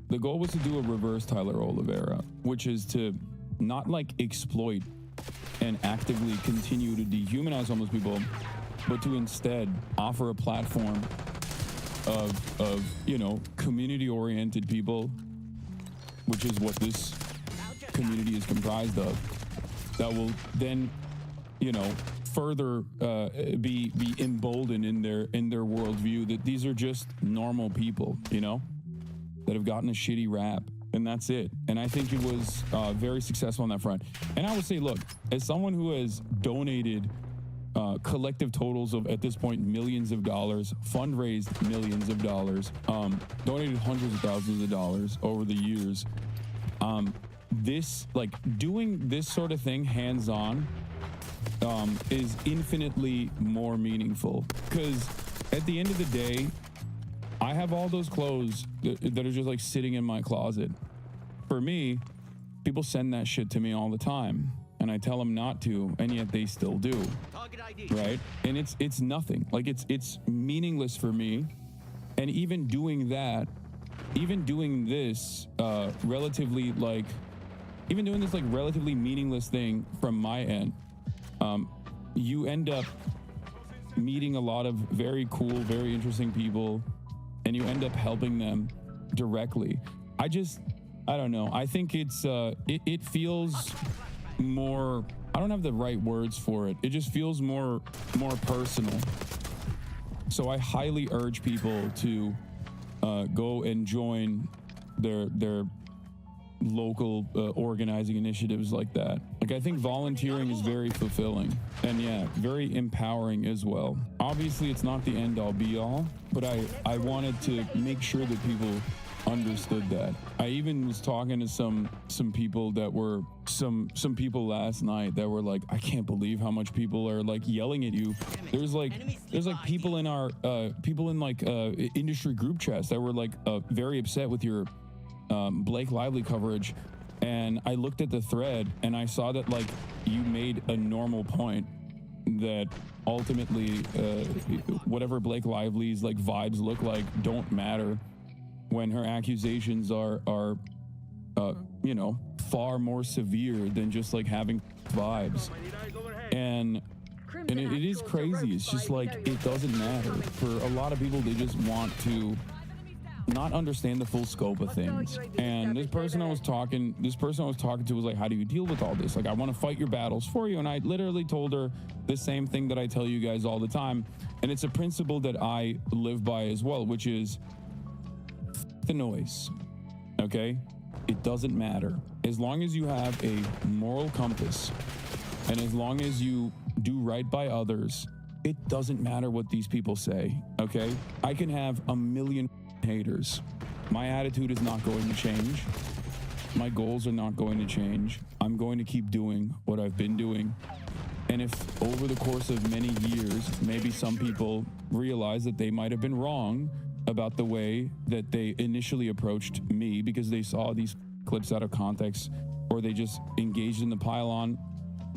[SPEAKER 1] The goal was to do a reverse Tyler Oliveira, which is to not like exploit and actively continue to dehumanize homeless people, but to instead offer a platform of you know, community-oriented people, which is what this community is comprised of, that will then, you know, further be emboldened in their worldview that these are just normal people, you know, that have gotten a shitty rap, and that's it. And I think it was very successful on that front. And I would say, look, as someone who has donated collective totals of, at this point, millions of dollars, fundraised millions of dollars, donated hundreds of thousands of dollars over the years, this, like, doing this sort of thing hands-on is infinitely more meaningful, because at the end of the day, I have all those clothes that are just like sitting in my closet. For me, people send that shit to me all the time, and I tell them not to, and yet they still do. Right? And it's nothing. Like, it's meaningless for me. And even doing that, even doing this relatively meaningless thing from my end, you end up meeting a lot of very cool, very interesting people, and you end up helping them directly. I don't know. I think it feels more, I don't have the right words for it. It just feels more personal. So I highly urge people to go and join their local organizing initiatives like that. Like, I think volunteering is very fulfilling, and yeah, very empowering as well. Obviously, it's not the end all be all, but I wanted to make sure that people understood that. I even was talking to some people that were some people last night that were like, I can't believe how much people are like yelling at you. There's like people in our industry group chats that were like very upset with your Blake Lively coverage, and I looked at the thread and I saw that like you made a normal point that ultimately whatever Blake Lively's like vibes look like don't matter when her accusations are you know, far more severe than just like having vibes. And it is crazy. It's just like, it doesn't matter. For a lot of people, they just want to not understand the full scope of things. And this person I was talking to was like, how do you deal with all this? Like, I want to fight your battles for you. And I literally told her the same thing that I tell you guys all the time. And it's a principle that I live by as well, which is the noise. Okay? It doesn't matter. As long as you have a moral compass and as long as you do right by others, it doesn't matter what these people say. Okay? I can have a million haters. My attitude is not going to change. My goals are not going to change. I'm going to keep doing what I've been doing. And if over the course of many years, maybe some people realize that they might have been wrong about the way that they initially approached me because they saw these clips out of context or they just engaged in the pile-on,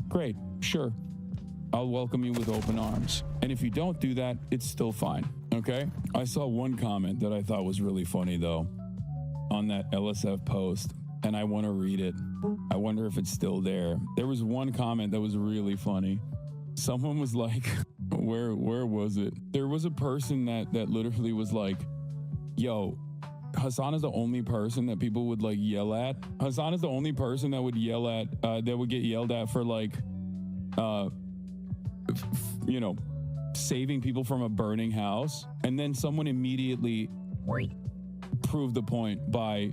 [SPEAKER 1] great, sure. I'll welcome you with open arms. And if you don't do that, it's still fine, okay? I saw one comment that I thought was really funny though on that LSF post, and I want to read it. I wonder if it's still there. There was one comment that was really funny. Someone was like, where was it? There was a person that literally was like, yo, Hassan is the only person that people would like yell at. Hassan is the only person that would yell at, that would get yelled at for like, you know, saving people from a burning house. And then someone immediately proved the point by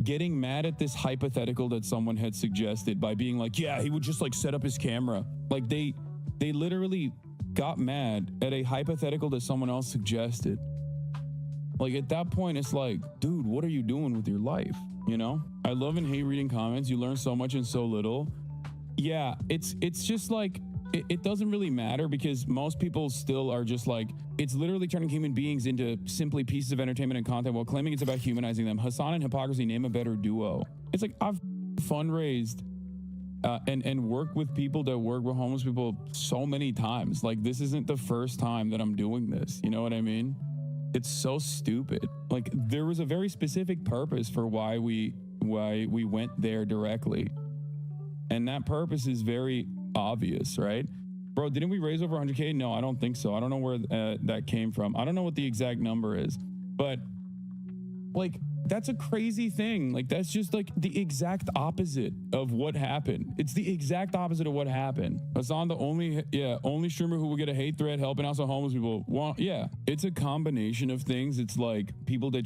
[SPEAKER 1] getting mad at this hypothetical that someone had suggested by being like, yeah, he would just like set up his camera. Like they literally got mad at a hypothetical that someone else suggested. Like at that point, it's like, dude, what are you doing with your life? You know, I love and hate reading comments. You learn so much in so little. Yeah, it's just like, it doesn't really matter because most people still are just like, it's literally turning human beings into simply pieces of entertainment and content while claiming it's about humanizing them. Hassan and hypocrisy, name a better duo. It's like, I've fundraised and worked with people that work with homeless people so many times. Like, this isn't the first time that I'm doing this. You know what I mean? It's so stupid. Like, there was a very specific purpose for why we went there directly. And that purpose is very obvious, right? Bro, didn't we raise over 100K? No, I don't think so. I don't know where that came from. I don't know what the exact number is, but like, that's a crazy thing. Like, that's just like the exact opposite of what happened. It's the exact opposite of what happened. Hassan, the only streamer who will get a hate threat helping out some homeless people. Well, yeah, it's a combination of things. It's like people that